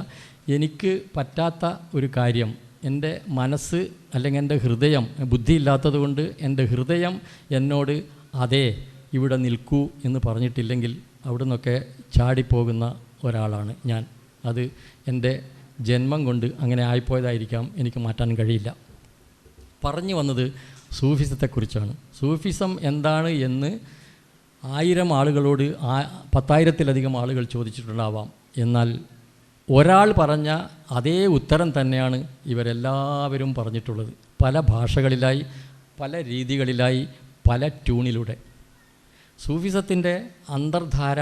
എനിക്ക് പറ്റാത്ത ഒരു കാര്യം എൻ്റെ മനസ്സ് അല്ലെങ്കിൽ എൻ്റെ ഹൃദയം, ബുദ്ധിയില്ലാത്തത് കൊണ്ട് എൻ്റെ ഹൃദയം എന്നോട് അതേ ഇവിടെ നിൽക്കൂ എന്ന് പറഞ്ഞിട്ടില്ലെങ്കിൽ അവിടെ നിന്നൊക്കെ ചാടിപ്പോകുന്ന ഒരാളാണ് ഞാൻ. അത് എൻ്റെ ജന്മം കൊണ്ട് അങ്ങനെ ആയിപ്പോയതായിരിക്കാം, എനിക്ക് മാറ്റാൻ കഴിയില്ല. പറഞ്ഞു വന്നത് സൂഫിസത്തെക്കുറിച്ചാണ്. സൂഫിസം എന്താണ് എന്ന് 1000 ആളുകളോട് 10,000-ലധികം ആളുകൾ ചോദിച്ചിട്ടുണ്ടാവാം. എന്നാൽ ഒരാൾ പറഞ്ഞ അതേ ഉത്തരം തന്നെയാണ് ഇവരെല്ലാവരും പറഞ്ഞിട്ടുള്ളത്. പല ഭാഷകളിലായി, പല രീതികളിലായി, പല ട്യൂണിലൂടെ. സൂഫിസത്തിൻ്റെ അന്തർധാര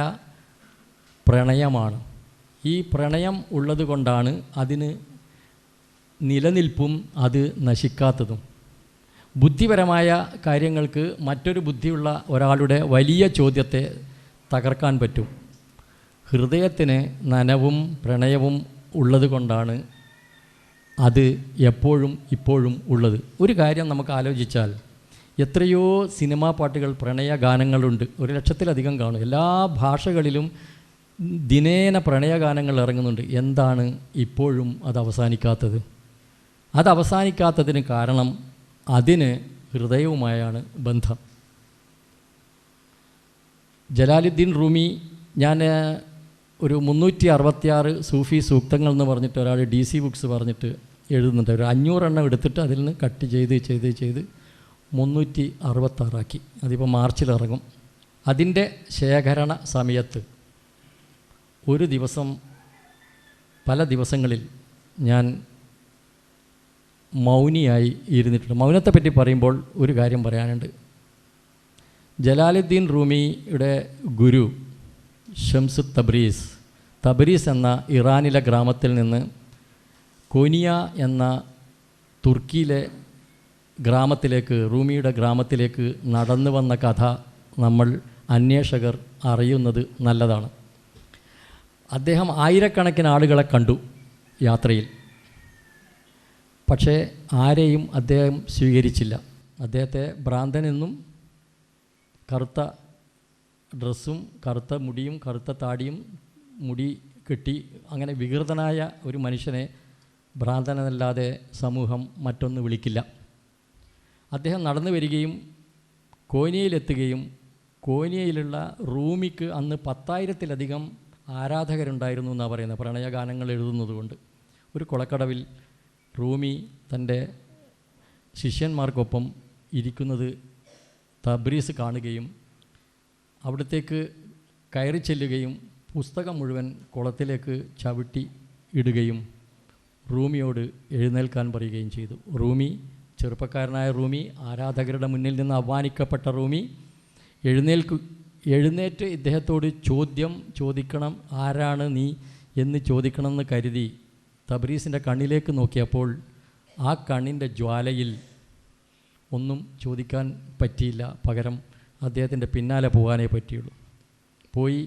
പ്രണയമാണ്. ഈ പ്രണയം ഉള്ളത് കൊണ്ടാണ് അതിന് നിലനിൽപ്പും അത് നശിക്കാത്തതും. ബുദ്ധിപരമായ കാര്യങ്ങൾക്ക് മറ്റൊരു ബുദ്ധിയുള്ള ഒരാളുടെ വലിയ ചോദ്യത്തെ തകർക്കാൻ പറ്റും. ഹൃദയത്തിന് നനവും പ്രണയവും ഉള്ളത് കൊണ്ടാണ് അത് എപ്പോഴും ഇപ്പോഴും ഉള്ളത്. ഒരു കാര്യം നമുക്ക് ആലോചിച്ചാൽ എത്രയോ സിനിമാ പാട്ടുകൾ, പ്രണയ ഗാനങ്ങളുണ്ട്. 1,00,000-ലധികം കാണും. എല്ലാ ഭാഷകളിലും ദിനേന പ്രണയഗാനങ്ങൾ ഇറങ്ങുന്നുണ്ട്. എന്താണ് ഇപ്പോഴും അത് അവസാനിക്കാത്തത്? അത് അവസാനിക്കാത്തതിന് കാരണം അതിന് ഹൃദയവുമായാണ് ബന്ധം. ജലാലുദ്ദീൻ റൂമി, ഞാൻ ഒരു 366 സൂഫി സൂക്തങ്ങൾ എന്ന് പറഞ്ഞിട്ട് ഒരാൾ DC ബുക്സ് പറഞ്ഞിട്ട് എഴുതുന്നുണ്ട്. ഒരു 500 എണ്ണം എടുത്തിട്ട് അതിൽ നിന്ന് കട്ട് ചെയ്ത് 366 അതിപ്പോൾ മാർച്ചിൽ ഇറങ്ങും. അതിൻ്റെ ശേഖരണ സമയത്ത് ഒരു ദിവസം, പല ദിവസങ്ങളിൽ ഞാൻ മൗനിയായി ഇരുന്നിട്ടുണ്ട്. മൗനത്തെപ്പറ്റി പറയുമ്പോൾ ഒരു കാര്യം പറയാനുണ്ട്. ജലാലുദ്ദീൻ റൂമിയുടെ ഗുരു ഷംസ് തബ്രീസ് എന്ന ഇറാനിലെ ഗ്രാമത്തിൽ നിന്ന് കോനിയ എന്ന തുർക്കിയിലെ ഗ്രാമത്തിലേക്ക്, റൂമിയുടെ ഗ്രാമത്തിലേക്ക് നടന്നു വന്ന കഥ നമ്മൾ അന്വേഷകർ അറിയുന്നത് നല്ലതാണ്. അദ്ദേഹം 1000-കണക്കിന് ആളുകളെ കണ്ടു യാത്രയിൽ. പക്ഷേ ആരെയും അദ്ദേഹം സ്വീകരിച്ചില്ല. അദ്ദേഹത്തെ ഭ്രാന്തനെന്നും, കറുത്ത ഡ്രസ്സും കറുത്ത മുടിയും കറുത്ത താടിയും മുടി കെട്ടി അങ്ങനെ വികൃതനായ ഒരു മനുഷ്യനെ ഭ്രാന്തനല്ലാതെ സമൂഹം മറ്റൊന്ന് വിളിക്കില്ല. അദ്ദേഹം നടന്നു വരികയും കോനിയയിലെത്തുകയും കോനിയയിലുള്ള റൂമിക്ക് അന്ന് 10,000-ലധികം ആരാധകരുണ്ടായിരുന്നു എന്നാണ് പറയുന്നത്, പ്രണയഗാനങ്ങൾ എഴുതുന്നതുകൊണ്ട്. ഒരു കുളക്കടവിൽ റൂമി തൻ്റെ ശിഷ്യന്മാർക്കൊപ്പം ഇരിക്കുന്നത് തബ്രീസ് കാണുകയും അവിടത്തേക്ക് കയറി ചെല്ലുകയും പുസ്തകം മുഴുവൻ കുളത്തിലേക്ക് ചവിട്ടി ഇടുകയും റൂമിയോട് എഴുന്നേൽക്കാൻ പറയുകയും ചെയ്തു. റൂമി, ചെറുപ്പക്കാരനായ റൂമി, ആരാധകരുടെ മുന്നിൽ നിന്ന് അപമാനിക്കപ്പെട്ട റൂമി എഴുന്നേറ്റ് ഇദ്ദേഹത്തോട് ചോദിക്കണം, ആരാണ് നീ എന്ന് ചോദിക്കണമെന്ന് കരുതി തബ്രീസിൻ്റെ കണ്ണിലേക്ക് നോക്കിയപ്പോൾ ആ കണ്ണിൻ്റെ ജ്വാലയിൽ ഒന്നും ചോദിക്കാൻ പറ്റിയില്ല. പകരം അദ്ദേഹത്തിൻ്റെ പിന്നാലെ പോകാനേ പറ്റിയുള്ളൂ. പോയി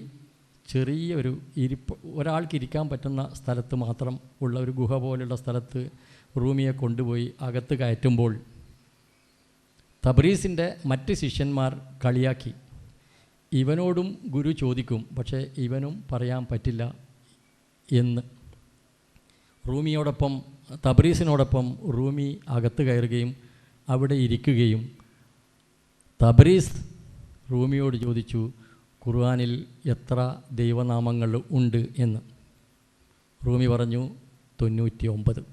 ചെറിയ ഒരു ഒരാൾക്ക് ഇരിക്കാൻ പറ്റുന്ന സ്ഥലത്ത് മാത്രം ഉള്ള ഒരു ഗുഹ പോലുള്ള സ്ഥലത്ത് റൂമിയെ കൊണ്ടുപോയി അകത്ത് കയറ്റുമ്പോൾ തബ്രീസിൻ്റെ മറ്റ് ശിഷ്യന്മാർ കളിയാക്കി. ഇവനോടും ഗുരു ചോദിക്കും, പക്ഷേ ഇവനും പറയാൻ പറ്റില്ല എന്ന്. റൂമിയോടൊപ്പം, തബ്രീസിനോടൊപ്പം റൂമി അകത്ത് കയറുകയും അവിടെ ഇരിക്കുകയും തബ്രീസ് റൂമിയോട് ചോദിച്ചു, ഖുർആനിൽ എത്ര ദൈവനാമങ്ങൾ ഉണ്ട് എന്ന്. റൂമി പറഞ്ഞു 99.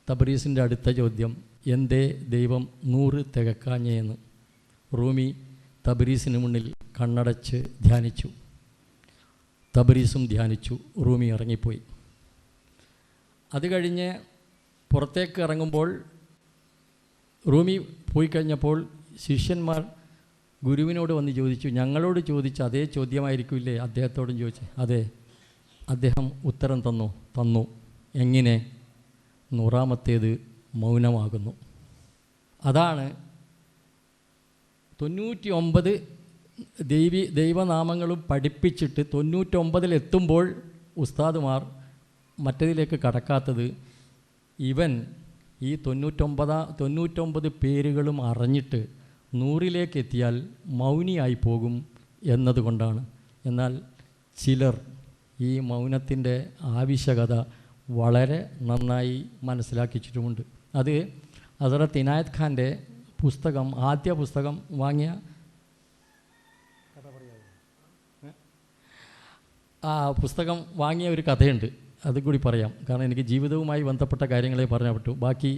തബ്രീസിൻ്റെ അടുത്ത ചോദ്യം, എന്തേ ദൈവം 100 തികക്കാഞ്ഞെന്ന് റൂമി തബരീസിന് മുന്നിൽ കണ്ണടച്ച് ധ്യാനിച്ചു. തബരീസും ധ്യാനിച്ചു. റൂമി ഇറങ്ങിപ്പോയി. അത് കഴിഞ്ഞ് പുറത്തേക്ക് ഇറങ്ങുമ്പോൾ റൂമി പോയി കഴിഞ്ഞപ്പോൾ ശിഷ്യന്മാർ ഗുരുവിനോട് വന്ന് ചോദിച്ചു, ഞങ്ങളോട് ചോദിച്ച അതേ ചോദ്യമായിരിക്കില്ലേ അദ്ദേഹത്തോടും ചോദിച്ചു. അതെ, അദ്ദേഹം ഉത്തരം തന്നു. എങ്ങനെ? 100ാമത്തേത് മൗനമാകുന്നു. അതാണ് 99 ദൈവനാമങ്ങളും പഠിപ്പിച്ചിട്ട് 99-ലെത്തുമ്പോൾ ഉസ്താദുമാർ മറ്റതിലേക്ക് കടക്കാത്തത്. ഇവൻ ഈ 99 പേരുകളും അറിഞ്ഞിട്ട് 100ലേക്ക് എത്തിയാൽ മൗനിയായി പോകും എന്നതുകൊണ്ടാണ്. എന്നാൽ ചിലർ ഈ മൗനത്തിൻ്റെ ആവശ്യകത വളരെ നന്നായി മനസ്സിലാക്കിച്ചിട്ടുമുണ്ട്. അത് ഹസ്രത്ത് ഇനായത്ത് ഖാൻ്റെ പുസ്തകം, ആദ്യ പുസ്തകം വാങ്ങിയ ആ പുസ്തകം വാങ്ങിയ ഒരു കഥയുണ്ട്. അതുകൂടി പറയാം. കാരണം എനിക്ക് ജീവിതവുമായി ബന്ധപ്പെട്ട കാര്യങ്ങളെ പറയാൻ പറ്റൂ. ബാക്കി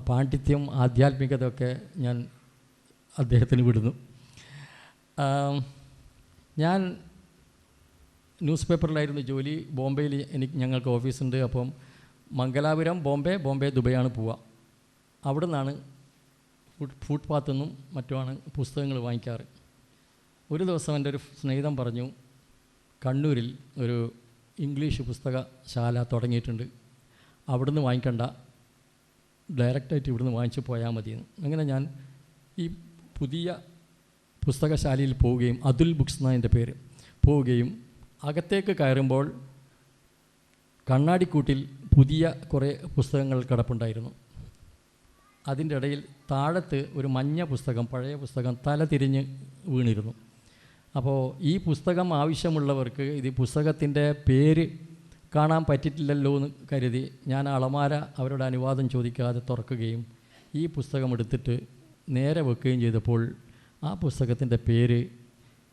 പാണ്ഡിത്യം, ആധ്യാത്മികതയൊക്കെ ഞാൻ അദ്ദേഹത്തിന് വിടുന്നു. ഞാൻ ന്യൂസ് പേപ്പറിലായിരുന്നു ജോലി. ബോംബെയിൽ ഞങ്ങൾക്ക് ഓഫീസുണ്ട്. അപ്പം മംഗലാപുരം, ബോംബെ ദുബൈയാണ് പോവുക. അവിടെ നിന്നാണ് ഫുട്പാത്തിൽ നിന്നും മറ്റുമാണ് പുസ്തകങ്ങൾ വാങ്ങിക്കാറ്. ഒരു ദിവസം എൻ്റെ ഒരു സ്നേഹിതൻ പറഞ്ഞു, കണ്ണൂരിൽ ഒരു ഇംഗ്ലീഷ് പുസ്തകശാല തുടങ്ങിയിട്ടുണ്ട്, അവിടുന്ന് വാങ്ങിക്കണ്ട, ഡയറക്റ്റായിട്ട് ഇവിടുന്ന് വാങ്ങിച്ച് പോയാൽ മതിയെന്ന്. അങ്ങനെ ഞാൻ ഈ പുതിയ പുസ്തകശാലയിൽ പോവുകയും, അതുൽ ബുക്സ് എന്നതിൻ്റെ പേര്, പോവുകയും അകത്തേക്ക് കയറുമ്പോൾ കണ്ണാടിക്കൂട്ടിൽ പുതിയ കുറേ പുസ്തകങ്ങൾ കിടപ്പുണ്ടായിരുന്നു. അതിൻ്റെ ഇടയിൽ താഴത്ത് ഒരു മഞ്ഞ പുസ്തകം, പഴയ പുസ്തകം തല തിരിഞ്ഞ് വീണിരുന്നു. അപ്പോൾ ഈ പുസ്തകം ആവശ്യമുള്ളവർക്ക് ഇത് പുസ്തകത്തിൻ്റെ പേര് കാണാൻ പറ്റിയിട്ടില്ലല്ലോ എന്ന് കരുതി ഞാൻ അളമാര അവരുടെ അനുവാദം ചോദിക്കാതെ തുറക്കുകയും ഈ പുസ്തകം എടുത്തിട്ട് നേരെ വെക്കുകയും ചെയ്തപ്പോൾ ആ പുസ്തകത്തിൻ്റെ പേര്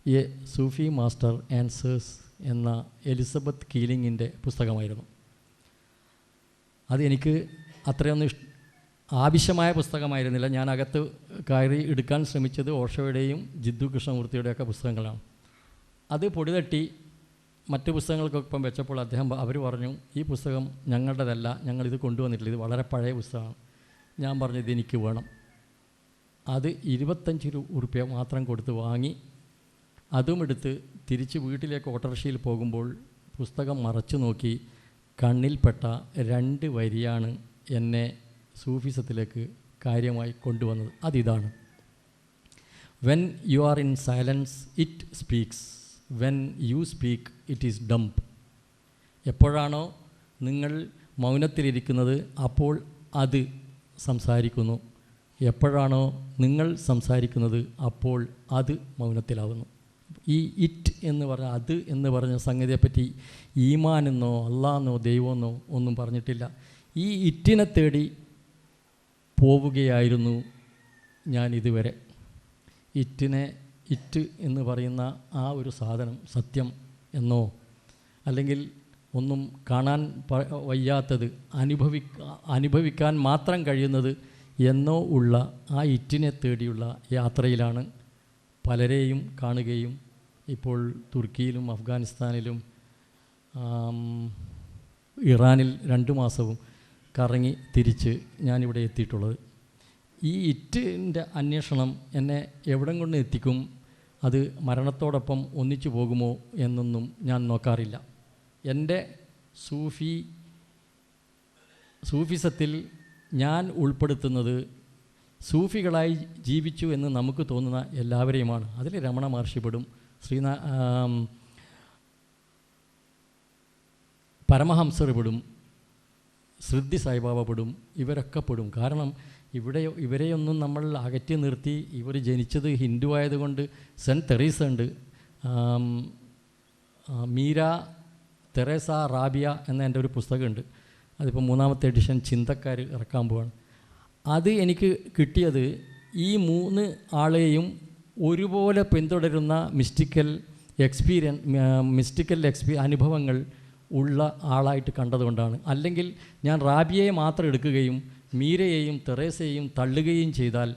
എ സൂഫി മാസ്റ്റർ ആൻസേഴ്സ് എന്ന എലിസബത്ത് കീലിങ്ങിൻ്റെ പുസ്തകമായിരുന്നു. അതെനിക്ക് അത്രയൊന്നും ആവശ്യമായ പുസ്തകമായിരുന്നില്ല. ഞാൻ അകത്ത് കയറി എടുക്കാൻ ശ്രമിച്ചത് ഓഷോയുടെയും ജിദ്ദു കൃഷ്ണമൂർത്തിയുടെയൊക്കെ പുസ്തകങ്ങളാണ്. അത് പൊടിതട്ടി മറ്റു പുസ്തകങ്ങൾക്കൊപ്പം വെച്ചപ്പോൾ അവർ പറഞ്ഞു, ഈ പുസ്തകം ഞങ്ങളുടേതല്ല, ഞങ്ങളിത് കൊണ്ടുവന്നിട്ടില്ല, ഇത് വളരെ പഴയ പുസ്തകമാണ്. ഞാൻ പറഞ്ഞു, ഇതെനിക്ക് വേണം. അത് 25 ഉറുപ്യ മാത്രം കൊടുത്ത് വാങ്ങി. അതും എടുത്ത് തിരിച്ച് വീട്ടിലേക്ക് ഓട്ടോറിക്ഷയിൽ പോകുമ്പോൾ പുസ്തകം മറച്ചു നോക്കി കണ്ണിൽപ്പെട്ട 2 വരിയാണ് എന്നെ സൂഫിസത്തിലേക്ക് കാര്യമായി കൊണ്ടുവന്നത്. അതിതാണ്: when you are in silence it speaks, when you speak it is dumb. എപ്പോഴാണോ നിങ്ങൾ മൗനത്തിലിരിക്കുന്നത് അപ്പോൾ അത് സംസാരിക്കുന്നു, എപ്പോഴാണോ നിങ്ങൾ സംസാരിക്കുന്നത് അപ്പോൾ അത് മൗനത്തിലാവുന്നു. ഈ ഇറ്റ് എന്ന് പറഞ്ഞ, അത് എന്ന് പറഞ്ഞ സംഗതിയെപ്പറ്റി ഈമാനെന്നോ അള്ളാന്നോ ദൈവമെന്നോ ഒന്നും പറഞ്ഞിട്ടില്ല. ഈ ഇറ്റിനെ തേടി പോവുകയായിരുന്നു ഞാൻ ഇതുവരെ. ഇറ്റ് എന്ന് പറയുന്ന ആ ഒരു സാധനം സത്യം എന്നോ അല്ലെങ്കിൽ ഒന്നും കാണാൻ വയ്യാത്തത്, അനുഭവിക്കാൻ മാത്രം കഴിയുന്നത് എന്നോ ഉള്ള ആ ഇറ്റിനെ തേടിയുള്ള യാത്രയിലാണ് പലരെയും കാണുകയും ഇപ്പോൾ തുർക്കിയിലും അഫ്ഗാനിസ്ഥാനിലും ഇറാനിൽ 2 മാസവും കറങ്ങി തിരിച്ച് ഞാനിവിടെ എത്തിയിട്ടുള്ളത്. ഈ ഇറ്റിൻ്റെ അന്വേഷണം എന്നെ എവിടം കൊണ്ട് എത്തിക്കും, അത് മരണത്തോടൊപ്പം ഒന്നിച്ചു പോകുമോ എന്നൊന്നും ഞാൻ നോക്കാറില്ല. എൻ്റെ സൂഫിസത്തിൽ ഞാൻ ഉൾപ്പെടുത്തുന്നത് സൂഫികളായി ജീവിച്ചു എന്ന് നമുക്ക് തോന്നുന്ന എല്ലാവരെയുമാണ്. അതിൽ രമണ മഹർഷി പെടും, പരമഹംസർ പെടും, ശ്രുതി സായിബാബ പെടും, ഇവരൊക്കെ പെടും. കാരണം ഇവരെയൊന്നും നമ്മൾ അകറ്റി നിർത്തി, ഇവർ ജനിച്ചത് ഹിന്ദു ആയതുകൊണ്ട് സെൻറ്റ് തെറീസ ഉണ്ട്, മീര തെരേസ റാബിയ എന്ന എൻ്റെ ഒരു പുസ്തകമുണ്ട്. അതിപ്പോൾ 3ാമത്തെ എഡിഷൻ ചിന്തക്കാർ ഇറക്കാൻ പോവാണ്. അത് എനിക്ക് കിട്ടിയത് ഈ 3 ആളെയും ഒരുപോലെ പിന്തുടരുന്ന മിസ്റ്റിക്കൽ അനുഭവങ്ങൾ ഉള്ള ആളായിട്ട് കണ്ടതുകൊണ്ടാണ്. അല്ലെങ്കിൽ ഞാൻ റാബിയയെ മാത്രം എടുക്കുകയും മീരയെയും തെരേസയെയും തള്ളുകയും ചെയ്താൽ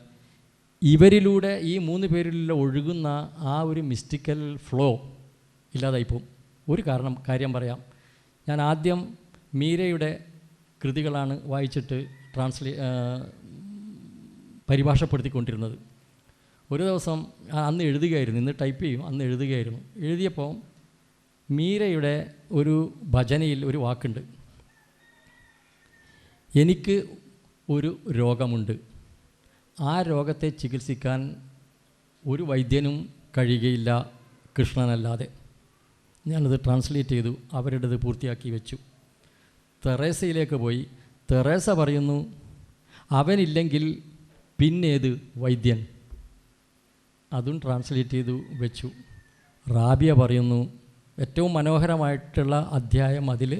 ഇവരിലൂടെ ഈ 3 പേരിലുള്ള ഒഴുകുന്ന ആ ഒരു മിസ്റ്റിക്കൽ ഫ്ലോ ഇല്ലാതായിപ്പോവും. ഒരു കാര്യം പറയാം. ഞാൻ ആദ്യം മീരയുടെ കൃതികളാണ് വായിച്ചിട്ട് പരിഭാഷപ്പെടുത്തിക്കൊണ്ടിരുന്നത്. ഒരു ദിവസം അന്ന് എഴുതുകയായിരുന്നു, ഇന്ന് ടൈപ്പ് ചെയ്യും, അന്ന് എഴുതുകയായിരുന്നു. എഴുതിയപ്പോൾ മീരയുടെ ഒരു ഭജനയിൽ ഒരു വാക്കുണ്ട്, എനിക്ക് ഒരു രോഗമുണ്ട്, ആ രോഗത്തെ ചികിത്സിക്കാൻ ഒരു വൈദ്യനും കഴിയുകയില്ല കൃഷ്ണനല്ലാതെ. ഞാനത് ട്രാൻസ്ലേറ്റ് ചെയ്തു, അവരുടേത് പൂർത്തിയാക്കി വെച്ചു. തെരേസയിലേക്ക് പോയി. തെരേസ പറയുന്നു, അവനില്ലെങ്കിൽ പിന്നേത് വൈദ്യൻ. അതും ട്രാൻസ്ലേറ്റ് ചെയ്തു വെച്ചു. റാബിയ പറയുന്നു, ഏറ്റവും മനോഹരമായിട്ടുള്ള അധ്യായം അതിൽ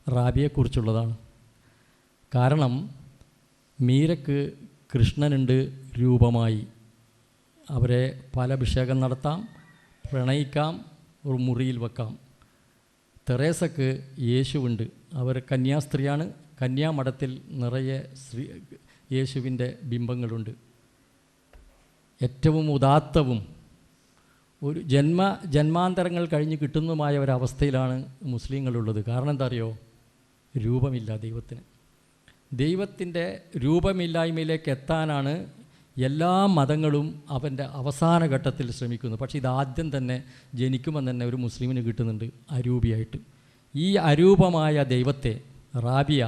റാബിയെക്കുറിച്ചുള്ളതാണ്. കാരണം മീരക്ക് കൃഷ്ണനുണ്ട് രൂപമായി. അവരെ പാലഭിഷേകം നടത്താം, പ്രണയിക്കാം, ഒരു മുറിയിൽ വെക്കാം. തെരേസക്ക് യേശുവുണ്ട്, അവർ കന്യാസ്ത്രീയാണ്. കന്യാമഠത്തിൽ നിറയെ യേശുവിൻ്റെ ബിംബങ്ങളുണ്ട്. ഏറ്റവും ഉദാത്തവും ഒരു ജന്മാന്തരങ്ങൾ കഴിഞ്ഞ് കിട്ടുന്നതുമായ ഒരവസ്ഥയിലാണ് മുസ്ലിങ്ങളുള്ളത്. കാരണം എന്താ അറിയോ? രൂപമില്ല ദൈവത്തിന്. ദൈവത്തിൻ്റെ രൂപമില്ലായ്മയിലേക്ക് എത്താനാണ് എല്ലാ മതങ്ങളും അവൻ്റെ അവസാന ഘട്ടത്തിൽ ശ്രമിക്കുന്നത്. പക്ഷേ ഇതാദ്യം തന്നെ ജനിക്കുമ്പോൾ തന്നെ ഒരു മുസ്ലിമിന് കിട്ടുന്നുണ്ട് അരൂപിയായിട്ട്. ഈ അരൂപമായ ദൈവത്തെ റാബിയ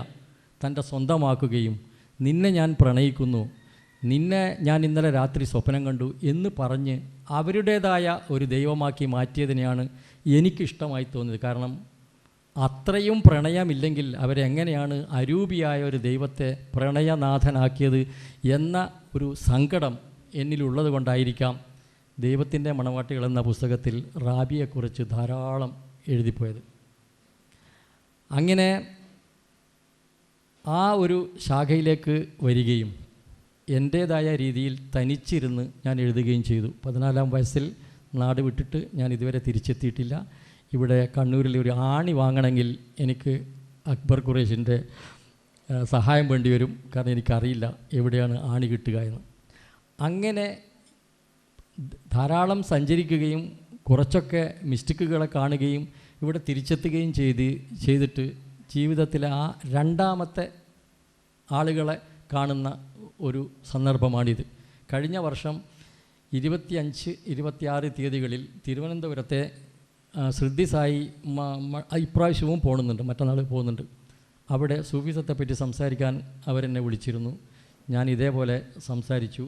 തൻ്റെ സ്വന്തമാക്കുകയും നിന്നെ ഞാൻ പ്രണയിക്കുന്നു, നിന്നെ ഞാൻ ഇന്നലെ രാത്രി സ്വപ്നം കണ്ടു എന്ന് പറഞ്ഞ് അവരുടേതായ ഒരു ദൈവമാക്കി മാറ്റിയതിനെയാണ് എനിക്കിഷ്ടമായി തോന്നിയത്. കാരണം അത്രയും പ്രണയമില്ലെങ്കിൽ അവരെങ്ങനെയാണ് അരൂപിയായ ഒരു ദൈവത്തെ പ്രണയനാഥനാക്കിയത് എന്ന ഒരു സങ്കടം എന്നിലുള്ളത് കൊണ്ടായിരിക്കാം ദൈവത്തിൻ്റെ മണവാട്ടികൾ എന്ന പുസ്തകത്തിൽ റാബിയെക്കുറിച്ച് ധാരാളം എഴുതിപ്പോയത്. അങ്ങനെ ആ ഒരു ശാഖയിലേക്ക് വരികയും എൻ്റേതായ രീതിയിൽ തനിച്ചിരുന്ന് ഞാൻ എഴുതുകയും ചെയ്തു. 14-ാം വയസ്സിൽ നാട് വിട്ടിട്ട് ഞാൻ ഇതുവരെ തിരിച്ചെത്തിയിട്ടില്ല. ഇവിടെ കണ്ണൂരിൽ ഒരു ആണി വാങ്ങണമെങ്കിൽ എനിക്ക് അക്ബർ ഖുറേഷിൻ്റെ സഹായം വേണ്ടി വരും. കാരണം എനിക്കറിയില്ല എവിടെയാണ് ആണി കിട്ടുക എന്ന്. അങ്ങനെ ധാരാളം സഞ്ചരിക്കുകയും കുറച്ചൊക്കെ മിസ്റ്റേക്കുകളെ കാണുകയും ഇവിടെ തിരിച്ചെത്തുകയും ചെയ്തിട്ട് ജീവിതത്തിലെ ആ രണ്ടാമത്തെ ആളുകളെ കാണുന്ന ഒരു സന്ദർഭമാണിത്. കഴിഞ്ഞ വർഷം 25-26 തീയതികളിൽ തിരുവനന്തപുരത്തെ ശ്രുതി സായി ഇപ്രാവശ്യവും പോകുന്നുണ്ട്, മറ്റന്നാൾ പോകുന്നുണ്ട്. അവിടെ സൂഫിസത്തെപ്പറ്റി സംസാരിക്കാൻ അവരെന്നെ വിളിച്ചിരുന്നു. ഞാൻ ഇതേപോലെ സംസാരിച്ചു,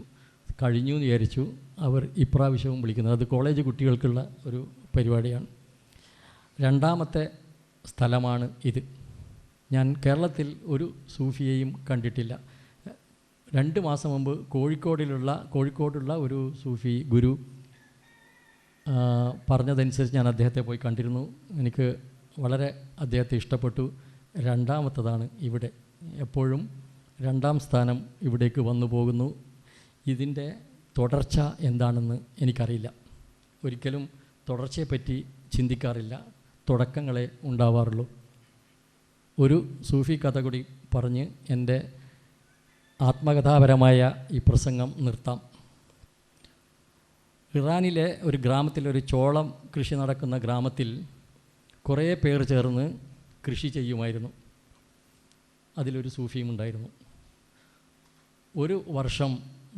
കഴിഞ്ഞു എന്ന് വിചാരിച്ചു. അവർ ഇപ്രാവശ്യവും വിളിക്കുന്നത്, അത് കോളേജ് കുട്ടികൾക്കുള്ള ഒരു പരിപാടിയാണ്. രണ്ടാമത്തെ സ്ഥലമാണ് ഇത്. ഞാൻ കേരളത്തിൽ ഒരു സൂഫിയെയും കണ്ടിട്ടില്ല. 2 മാസം മുമ്പ് കോഴിക്കോടുള്ള ഒരു സൂഫി ഗുരു പറഞ്ഞതനുസരിച്ച് ഞാൻ അദ്ദേഹത്തെ പോയി കണ്ടിരുന്നു. എനിക്ക് വളരെ അദ്ദേഹത്തെ ഇഷ്ടപ്പെട്ടു. രണ്ടാമത്തതാണ് ഇവിടെ. എപ്പോഴും 2ാം സ്ഥാനം ഇവിടേക്ക് വന്നു പോകുന്നു. ഇതിൻ്റെ തുടർച്ച എന്താണെന്ന് എനിക്കറിയില്ല. ഒരിക്കലും തുടർച്ചയെപ്പറ്റി ചിന്തിക്കാറില്ല, തുടക്കങ്ങളെ ഉണ്ടാവാറുള്ളൂ. ഒരു സൂഫി കഥ കൂടി പറഞ്ഞ് എൻ്റെ ആത്മകഥാപരമായ ഈ പ്രസംഗം നിർത്താം. ഇറാനിലെ ഒരു ഗ്രാമത്തിൽ, ഒരു ചോളം കൃഷി നടക്കുന്ന ഗ്രാമത്തിൽ കുറേ പേർ ചേർന്ന് കൃഷി ചെയ്യുമായിരുന്നു. അതിലൊരു സൂഫിയും ഉണ്ടായിരുന്നു. ഒരു വർഷം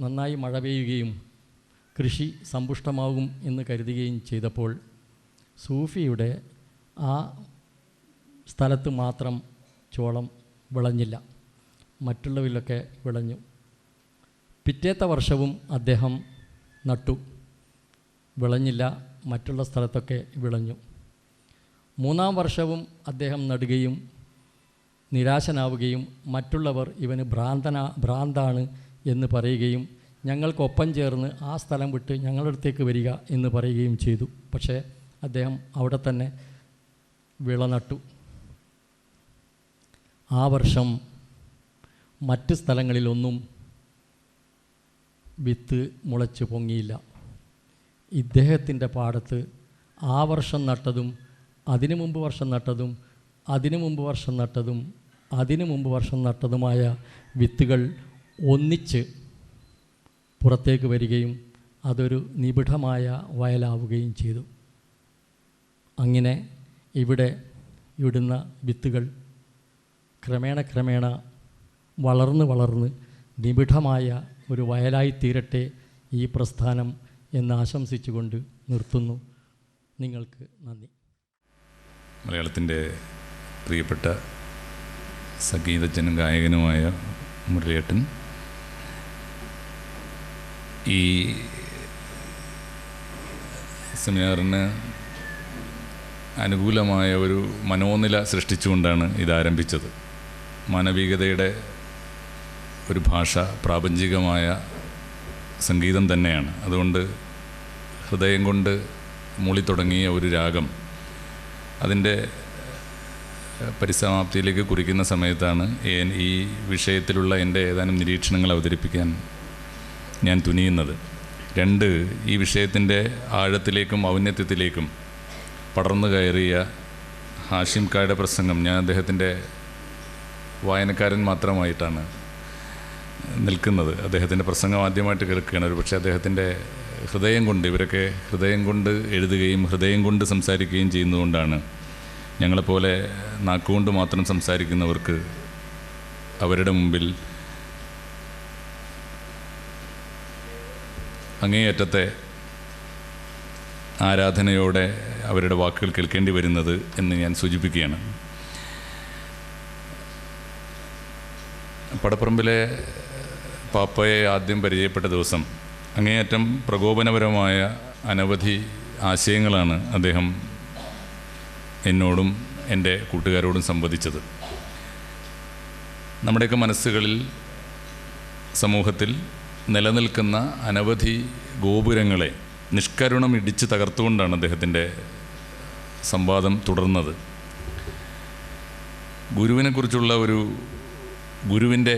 നന്നായി മഴ പെയ്യുകയും കൃഷി സമ്പുഷ്ടമാകും എന്ന് കരുതുകയും ചെയ്തപ്പോൾ സൂഫിയുടെ ആ സ്ഥലത്ത് മാത്രം ചോളം വിളഞ്ഞില്ല, മറ്റുള്ളവരിലൊക്കെ വിളഞ്ഞു. പിറ്റേത്തെ വർഷവും അദ്ദേഹം നട്ടു, വിളഞ്ഞില്ല, മറ്റുള്ള സ്ഥലത്തൊക്കെ വിളഞ്ഞു. 3-ാം വർഷവും അദ്ദേഹം നടുകയും നിരാശനാവുകയും മറ്റുള്ളവർ ഇവന് ഭ്രാന്താണ് എന്ന് പറയുകയും ഞങ്ങൾക്കൊപ്പം ചേർന്ന് ആ സ്ഥലം വിട്ട് ഞങ്ങളുടെ അടുത്തേക്ക് വരിക എന്ന് പറയുകയും ചെയ്തു. പക്ഷേ അദ്ദേഹം അവിടെ തന്നെ വിളനട്ടു. ആ വർഷം മറ്റ് സ്ഥലങ്ങളിലൊന്നും വിത്ത് മുളച്ച് പൊങ്ങിയില്ല. ഇദ്ദേഹത്തിൻ്റെ പാടത്ത് ആ വർഷം നട്ടതും അതിനു മുമ്പ് വർഷം നട്ടതും അതിനു മുമ്പ് വർഷം നട്ടതും അതിനു മുമ്പ് വർഷം നട്ടതുമായ വിത്തുകൾ ഒന്നിച്ച് പുറത്തേക്ക് വരികയും അതൊരു നിബിഡമായ വയലാവുകയും ചെയ്തു. അങ്ങനെ ഇവിടെ ഇടുന്ന വിത്തുകൾ ക്രമേണ വളർന്ന് നിബിഡമായ ഒരു വയലായി തീരട്ടെ ഈ പ്രസ്ഥാനം എന്ന് ആശംസിച്ചുകൊണ്ട് നിർത്തുന്നു. നിങ്ങൾക്ക് നന്ദി. മലയാളത്തിൻ്റെ പ്രിയപ്പെട്ട സംഗീതജ്ഞനും ഗായകനുമായ മുരളിയേട്ടൻ ഈ സെമിനാറിന് അനുകൂലമായ ഒരു മനോനില സൃഷ്ടിച്ചുകൊണ്ടാണ് ഇതാരംഭിച്ചത്. മാനവികതയുടെ ഒരു ഭാഷ പ്രാപഞ്ചികമായ സംഗീതം തന്നെയാണ്. അതുകൊണ്ട് ഹൃദയം കൊണ്ട് മൂളിത്തുടങ്ങിയ ഒരു രാഗം അതിൻ്റെ പരിസമാപ്തിയിലേക്ക് കുറിക്കുന്ന സമയത്താണ് ഈ വിഷയത്തിലുള്ള എൻ്റെ ഏതാനും നിരീക്ഷണങ്ങൾ അവതരിപ്പിക്കാൻ ഞാൻ തുനിയുന്നത്. രണ്ട്, ഈ വിഷയത്തിൻ്റെ ആഴത്തിലേക്കും ഔന്നത്യത്തിലേക്കും പടർന്നു കയറിയ ഹാഷിം കായുടെ പ്രസംഗം, ഞാൻ അദ്ദേഹത്തിൻ്റെ വായനക്കാരൻ മാത്രമായിട്ടാണ് നിൽക്കുന്നത്. അദ്ദേഹത്തിൻ്റെ പ്രസംഗം ആദ്യമായിട്ട് കേൾക്കുകയാണ്. ഒരു പക്ഷേ അദ്ദേഹത്തിൻ്റെ ഹൃദയം കൊണ്ട്, ഇവരൊക്കെ ഹൃദയം കൊണ്ട് എഴുതുകയും ഹൃദയം കൊണ്ട് സംസാരിക്കുകയും ചെയ്യുന്നതുകൊണ്ടാണ് ഞങ്ങളെപ്പോലെ നാക്കുകൊണ്ട് മാത്രം സംസാരിക്കുന്നവർക്ക് അവരുടെ മുമ്പിൽ അങ്ങേയറ്റത്തെ ആരാധനയോടെ അവരുടെ വാക്കുകൾ കേൾക്കേണ്ടി വരുന്നത് എന്ന് ഞാൻ സൂചിപ്പിക്കുകയാണ്. പടപ്പറമ്പിലെ പാപ്പയെ ആദ്യം പരിചയപ്പെട്ട ദിവസം അങ്ങേയറ്റം പ്രകോപനപരമായ അനവധി ആശയങ്ങളാണ് അദ്ദേഹം എന്നോടും എൻ്റെ കൂട്ടുകാരോടും സംവദിച്ചത്. നമ്മുടെയൊക്കെ മനസ്സുകളിൽ, സമൂഹത്തിൽ നിലനിൽക്കുന്ന അനവധി ഗോപുരങ്ങളെ നിഷ്കരുണം ഇടിച്ച് തകർത്തുകൊണ്ടാണ് അദ്ദേഹത്തിൻ്റെ സംവാദം തുടർന്നത്. ഗുരുവിനെക്കുറിച്ചുള്ള ഒരു ഗുരുവിൻ്റെ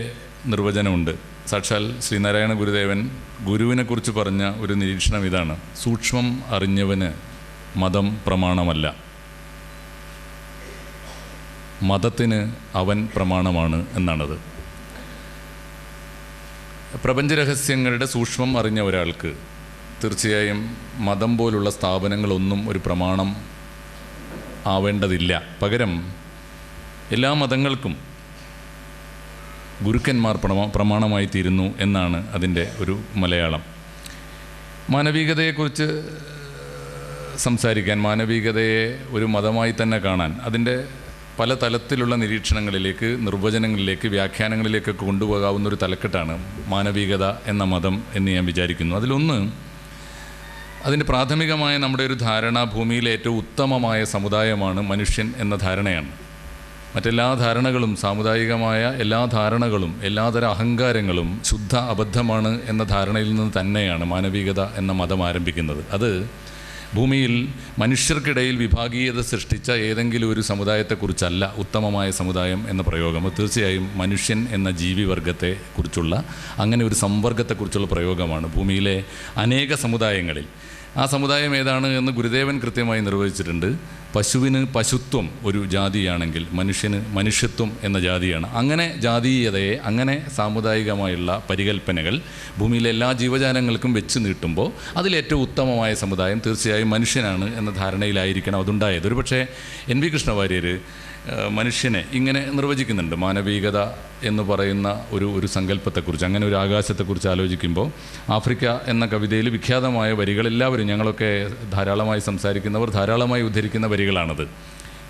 നിർവചനമുണ്ട്. സാക്ഷാൽ ശ്രീനാരായണ ഗുരുദേവൻ ഗുരുവിനെക്കുറിച്ച് പറഞ്ഞ ഒരു നിരീക്ഷണം ഇതാണ്: സൂക്ഷ്മം അറിഞ്ഞവന് മതം പ്രമാണമല്ല, മതത്തിന് അവൻ പ്രമാണമാണ് എന്നാണത്. പ്രപഞ്ചരഹസ്യങ്ങളുടെ സൂക്ഷ്മം അറിഞ്ഞ ഒരാൾക്ക് തീർച്ചയായും മതം പോലുള്ള സ്ഥാപനങ്ങളൊന്നും ഒരു പ്രമാണം ആവേണ്ടതില്ല. പകരം എല്ലാ മതങ്ങൾക്കും ഗുരുക്കന്മാർ പ്രമാണമായി തീരുന്നു എന്നാണ് അതിൻ്റെ ഒരു മലയാളം. മാനവികതയെക്കുറിച്ച് സംസാരിക്കാൻ, മാനവികതയെ ഒരു മതമായി തന്നെ കാണാൻ, അതിൻ്റെ പല തലത്തിലുള്ള നിരീക്ഷണങ്ങളിലേക്ക്, നിർവചനങ്ങളിലേക്ക്, വ്യാഖ്യാനങ്ങളിലേക്കൊക്കെ കൊണ്ടുപോകാവുന്ന ഒരു തലക്കെട്ടാണ് മാനവികത എന്ന മതം എന്ന് ഞാൻ വിചാരിക്കുന്നു. അതിലൊന്ന്, അതിൻ്റെ പ്രാഥമികമായ നമ്മുടെ ഒരു ധാരണ ഭൂമിയിലെ ഏറ്റവും ഉത്തമമായ സമുദായമാണ് മനുഷ്യൻ എന്ന ധാരണയാണ്. മറ്റെല്ലാ ധാരണകളും, സാമുദായികമായ എല്ലാ ധാരണകളും, എല്ലാതര അഹങ്കാരങ്ങളും ശുദ്ധ അബദ്ധമാണ് എന്ന ധാരണയിൽ നിന്ന് തന്നെയാണ് മാനവികത എന്ന മതം ആരംഭിക്കുന്നത്. അത് ഭൂമിയിൽ മനുഷ്യർക്കിടയിൽ വിഭാഗീയത സൃഷ്ടിച്ച ഏതെങ്കിലും ഒരു സമുദായത്തെക്കുറിച്ചല്ല ഉത്തമമായ സമുദായം എന്ന പ്രയോഗം. തീർച്ചയായും മനുഷ്യൻ എന്ന ജീവിവർഗത്തെ കുറിച്ചുള്ള, അങ്ങനെ ഒരു സംവർഗത്തെക്കുറിച്ചുള്ള പ്രയോഗമാണ് ഭൂമിയിലെ അനേക സമുദായങ്ങളിൽ. ആ സമുദായം ഏതാണ് എന്ന് ഗുരുദേവൻ കൃത്യമായി നിർവചിച്ചിട്ടുണ്ട്. പശുവിന് പശുത്വം ഒരു ജാതിയാണെങ്കിൽ മനുഷ്യന് മനുഷ്യത്വം എന്ന ജാതിയാണ്. അങ്ങനെ ജാതീയതയെ, അങ്ങനെ സാമുദായികമായുള്ള പരികൽപ്പനകൾ ഭൂമിയിലെ എല്ലാ ജീവജാലങ്ങൾക്കും വെച്ച് നീട്ടുമ്പോൾ അതിലേറ്റവും ഉത്തമമായ സമുദായം തീർച്ചയായും മനുഷ്യനാണ് എന്ന ധാരണയിലായിരിക്കണം അതുണ്ടായത്. ഒരുപക്ഷെ NV കൃഷ്ണവാര്യർ മനുഷ്യനെ ഇങ്ങനെ നിർവചിക്കുന്നുണ്ട്. മാനവികത എന്ന് പറയുന്ന ഒരു സങ്കല്പത്തെക്കുറിച്ച്, അങ്ങനെ ഒരു ആകാശത്തെക്കുറിച്ച് ആലോചിക്കുമ്പോൾ ആഫ്രിക്ക എന്ന കവിതയിൽ വിഖ്യാതമായ വരികൾ എല്ലാവരും, ഞങ്ങളൊക്കെ ധാരാളമായി സംസാരിക്കുന്നവർ ധാരാളമായി ഉദ്ധരിക്കുന്ന വരികളാണത്.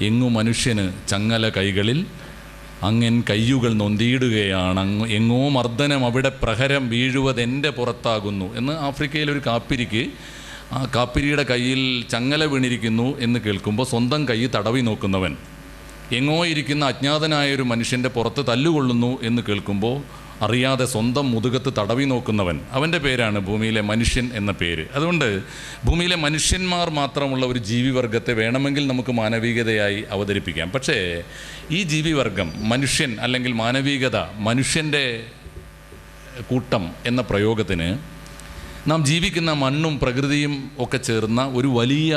എങ്ങു മനുഷ്യന് ചങ്ങല കൈകളിൽ അങ്ങൻ കയ്യുകൾ നൊന്തിയിടുകയാണ്, എങ്ങോ മർദ്ദനം അവിടെ പ്രഹരം വീഴുവതെൻ്റെ പുറത്താകുന്നു എന്ന് ആഫ്രിക്കയിലൊരു കാപ്പിരിക്ക് ആ കാപ്പിരിയുടെ കയ്യിൽ ചങ്ങല വീണിരിക്കുന്നു എന്ന് കേൾക്കുമ്പോൾ സ്വന്തം കൈ തടവി നോക്കുന്നവൻ, എങ്ങോ ഇരിക്കുന്ന അജ്ഞാതനായൊരു മനുഷ്യൻ്റെ പുറത്ത് തല്ലുകൊള്ളുന്നു എന്ന് കേൾക്കുമ്പോൾ അറിയാതെ സ്വന്തം മുതുകത്ത് തടവി നോക്കുന്നവൻ, അവൻ്റെ പേരാണ് ഭൂമിയിലെ മനുഷ്യൻ എന്ന പേര്. അതുകൊണ്ട് ഭൂമിയിലെ മനുഷ്യന്മാർ മാത്രമുള്ള ഒരു ജീവിവർഗത്തെ വേണമെങ്കിൽ നമുക്ക് മാനവികതയായി അവതരിപ്പിക്കാം. പക്ഷേ ഈ ജീവിവർഗം, മനുഷ്യൻ അല്ലെങ്കിൽ മാനവികത, മനുഷ്യൻ്റെ കൂട്ടം എന്ന പ്രയോഗത്തിന് നാം ജീവിക്കുന്ന മണ്ണും പ്രകൃതിയും ഒക്കെ ചേർന്ന ഒരു വലിയ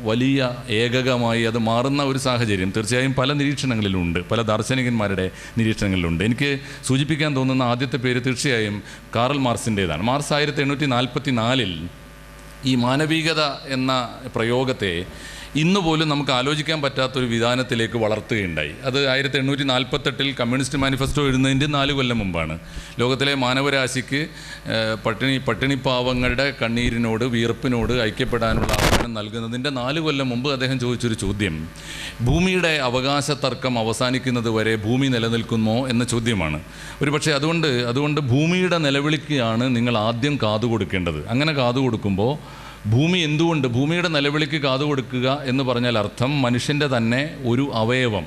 വലിയ ഏകകമായി അത് മാറുന്ന ഒരു സാഹചര്യം തീർച്ചയായും പല നിരീക്ഷണങ്ങളിലുണ്ട്, പല ദാർശനികന്മാരുടെ നിരീക്ഷണങ്ങളിലുണ്ട്. എനിക്ക് സൂചിപ്പിക്കാൻ തോന്നുന്ന ആദ്യത്തെ പേര് തീർച്ചയായും കാറൽ മാർക്സിൻ്റേതാണ്. മാർക്സ് 1844 ഈ മാനവികത എന്ന പ്രയോഗത്തെ ഇന്ന് പോലും നമുക്ക് ആലോചിക്കാൻ പറ്റാത്തൊരു വിധാനത്തിലേക്ക് വളർത്തുകയുണ്ടായി. അത് 1848 കമ്മ്യൂണിസ്റ്റ് മാനിഫെസ്റ്റോ എഴുതുന്നതിൻ്റെ 4 കൊല്ലം മുമ്പാണ്. ലോകത്തിലെ മാനവരാശിക്ക് പട്ടിണിപ്പാവങ്ങളുടെ കണ്ണീരിനോട് വിയർപ്പിനോട് ഐക്യപ്പെടാനുള്ള ആഹ്വാനം നൽകുന്നതിൻ്റെ 4 കൊല്ലം മുമ്പ് അദ്ദേഹം ചോദിച്ചൊരു ചോദ്യം, ഭൂമിയുടെ അവകാശ തർക്കം അവസാനിക്കുന്നത് വരെ ഭൂമി നിലനിൽക്കുമോ എന്ന ചോദ്യമാണ്. ഒരുപക്ഷെ അതുകൊണ്ട് ഭൂമിയുടെ നിലവിളിക്കാണ് നിങ്ങൾ ആദ്യം കാതുകൊടുക്കേണ്ടത്. അങ്ങനെ കാതുകൊടുക്കുമ്പോൾ ഭൂമിയുടെ നിലവിളിക്ക് കാതുകൊടുക്കുക എന്ന് പറഞ്ഞാൽ അർത്ഥം മനുഷ്യൻ്റെ തന്നെ ഒരു അവയവം,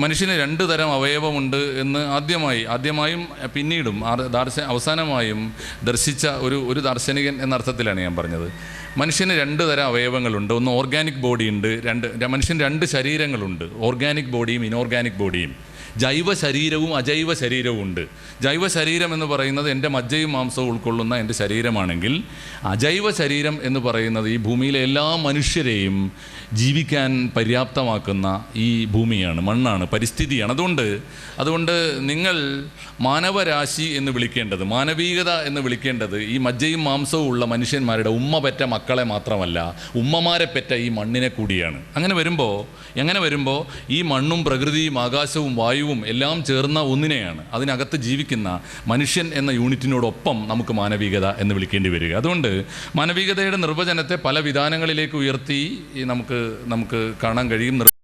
മനുഷ്യന് 2 തരം അവയവമുണ്ട് എന്ന് ആദ്യമായും പിന്നീടും അവസാനമായും ദർശിച്ച ഒരു ദാർശനികൻ എന്ന അർത്ഥത്തിലാണ് ഞാൻ പറഞ്ഞത്. മനുഷ്യന് 2 തരം അവയവങ്ങളുണ്ട്. ഒന്ന് ഓർഗാനിക് ബോഡിയുണ്ട്, മനുഷ്യന് 2 ശരീരങ്ങളുണ്ട്, ഓർഗാനിക് ബോഡിയും ഇനോർഗാനിക് ബോഡിയും. ജൈവ ശരീരവും അജൈവ ശരീരവും ഉണ്ട്. ജൈവ ശരീരം എന്ന് പറയുന്നത് എൻ്റെ മജ്ജയും മാംസവും ഉൾക്കൊള്ളുന്ന എൻ്റെ ശരീരമാണെങ്കിൽ, അജൈവ ശരീരം എന്ന് പറയുന്നത് ഈ ഭൂമിയിലെ എല്ലാ മനുഷ്യരെയും ജീവിക്കാൻ പര്യാപ്തമാക്കുന്ന ഈ ഭൂമിയാണ്, മണ്ണാണ്, പരിസ്ഥിതിയാണ്. അതുകൊണ്ട് നിങ്ങൾ മാനവരാശി എന്ന് വിളിക്കേണ്ടത്, മാനവികത എന്ന് വിളിക്കേണ്ടത് ഈ മജ്ജയും മാംസവും ഉള്ള മനുഷ്യന്മാരുടെ ഉമ്മ പെറ്റ മക്കളെ മാത്രമല്ല, ഉമ്മമാരെ പെറ്റ ഈ മണ്ണിനെ കൂടിയാണ്. അങ്ങനെ വരുമ്പോൾ ഈ മണ്ണും പ്രകൃതിയും ആകാശവും വായുവും എല്ലാം ചേർന്ന ഒന്നിനെയാണ്, അതിനകത്ത് ജീവിക്കുന്ന മനുഷ്യൻ എന്ന യൂണിറ്റിനോടൊപ്പം നമുക്ക് മാനവികത എന്ന് വിളിക്കേണ്ടി വരിക. അതുകൊണ്ട് മാനവികതയുടെ നിർവചനത്തെ പല വിധാനങ്ങളിലേക്ക് ഉയർത്തി നമുക്ക് കാണാൻ കഴിയും.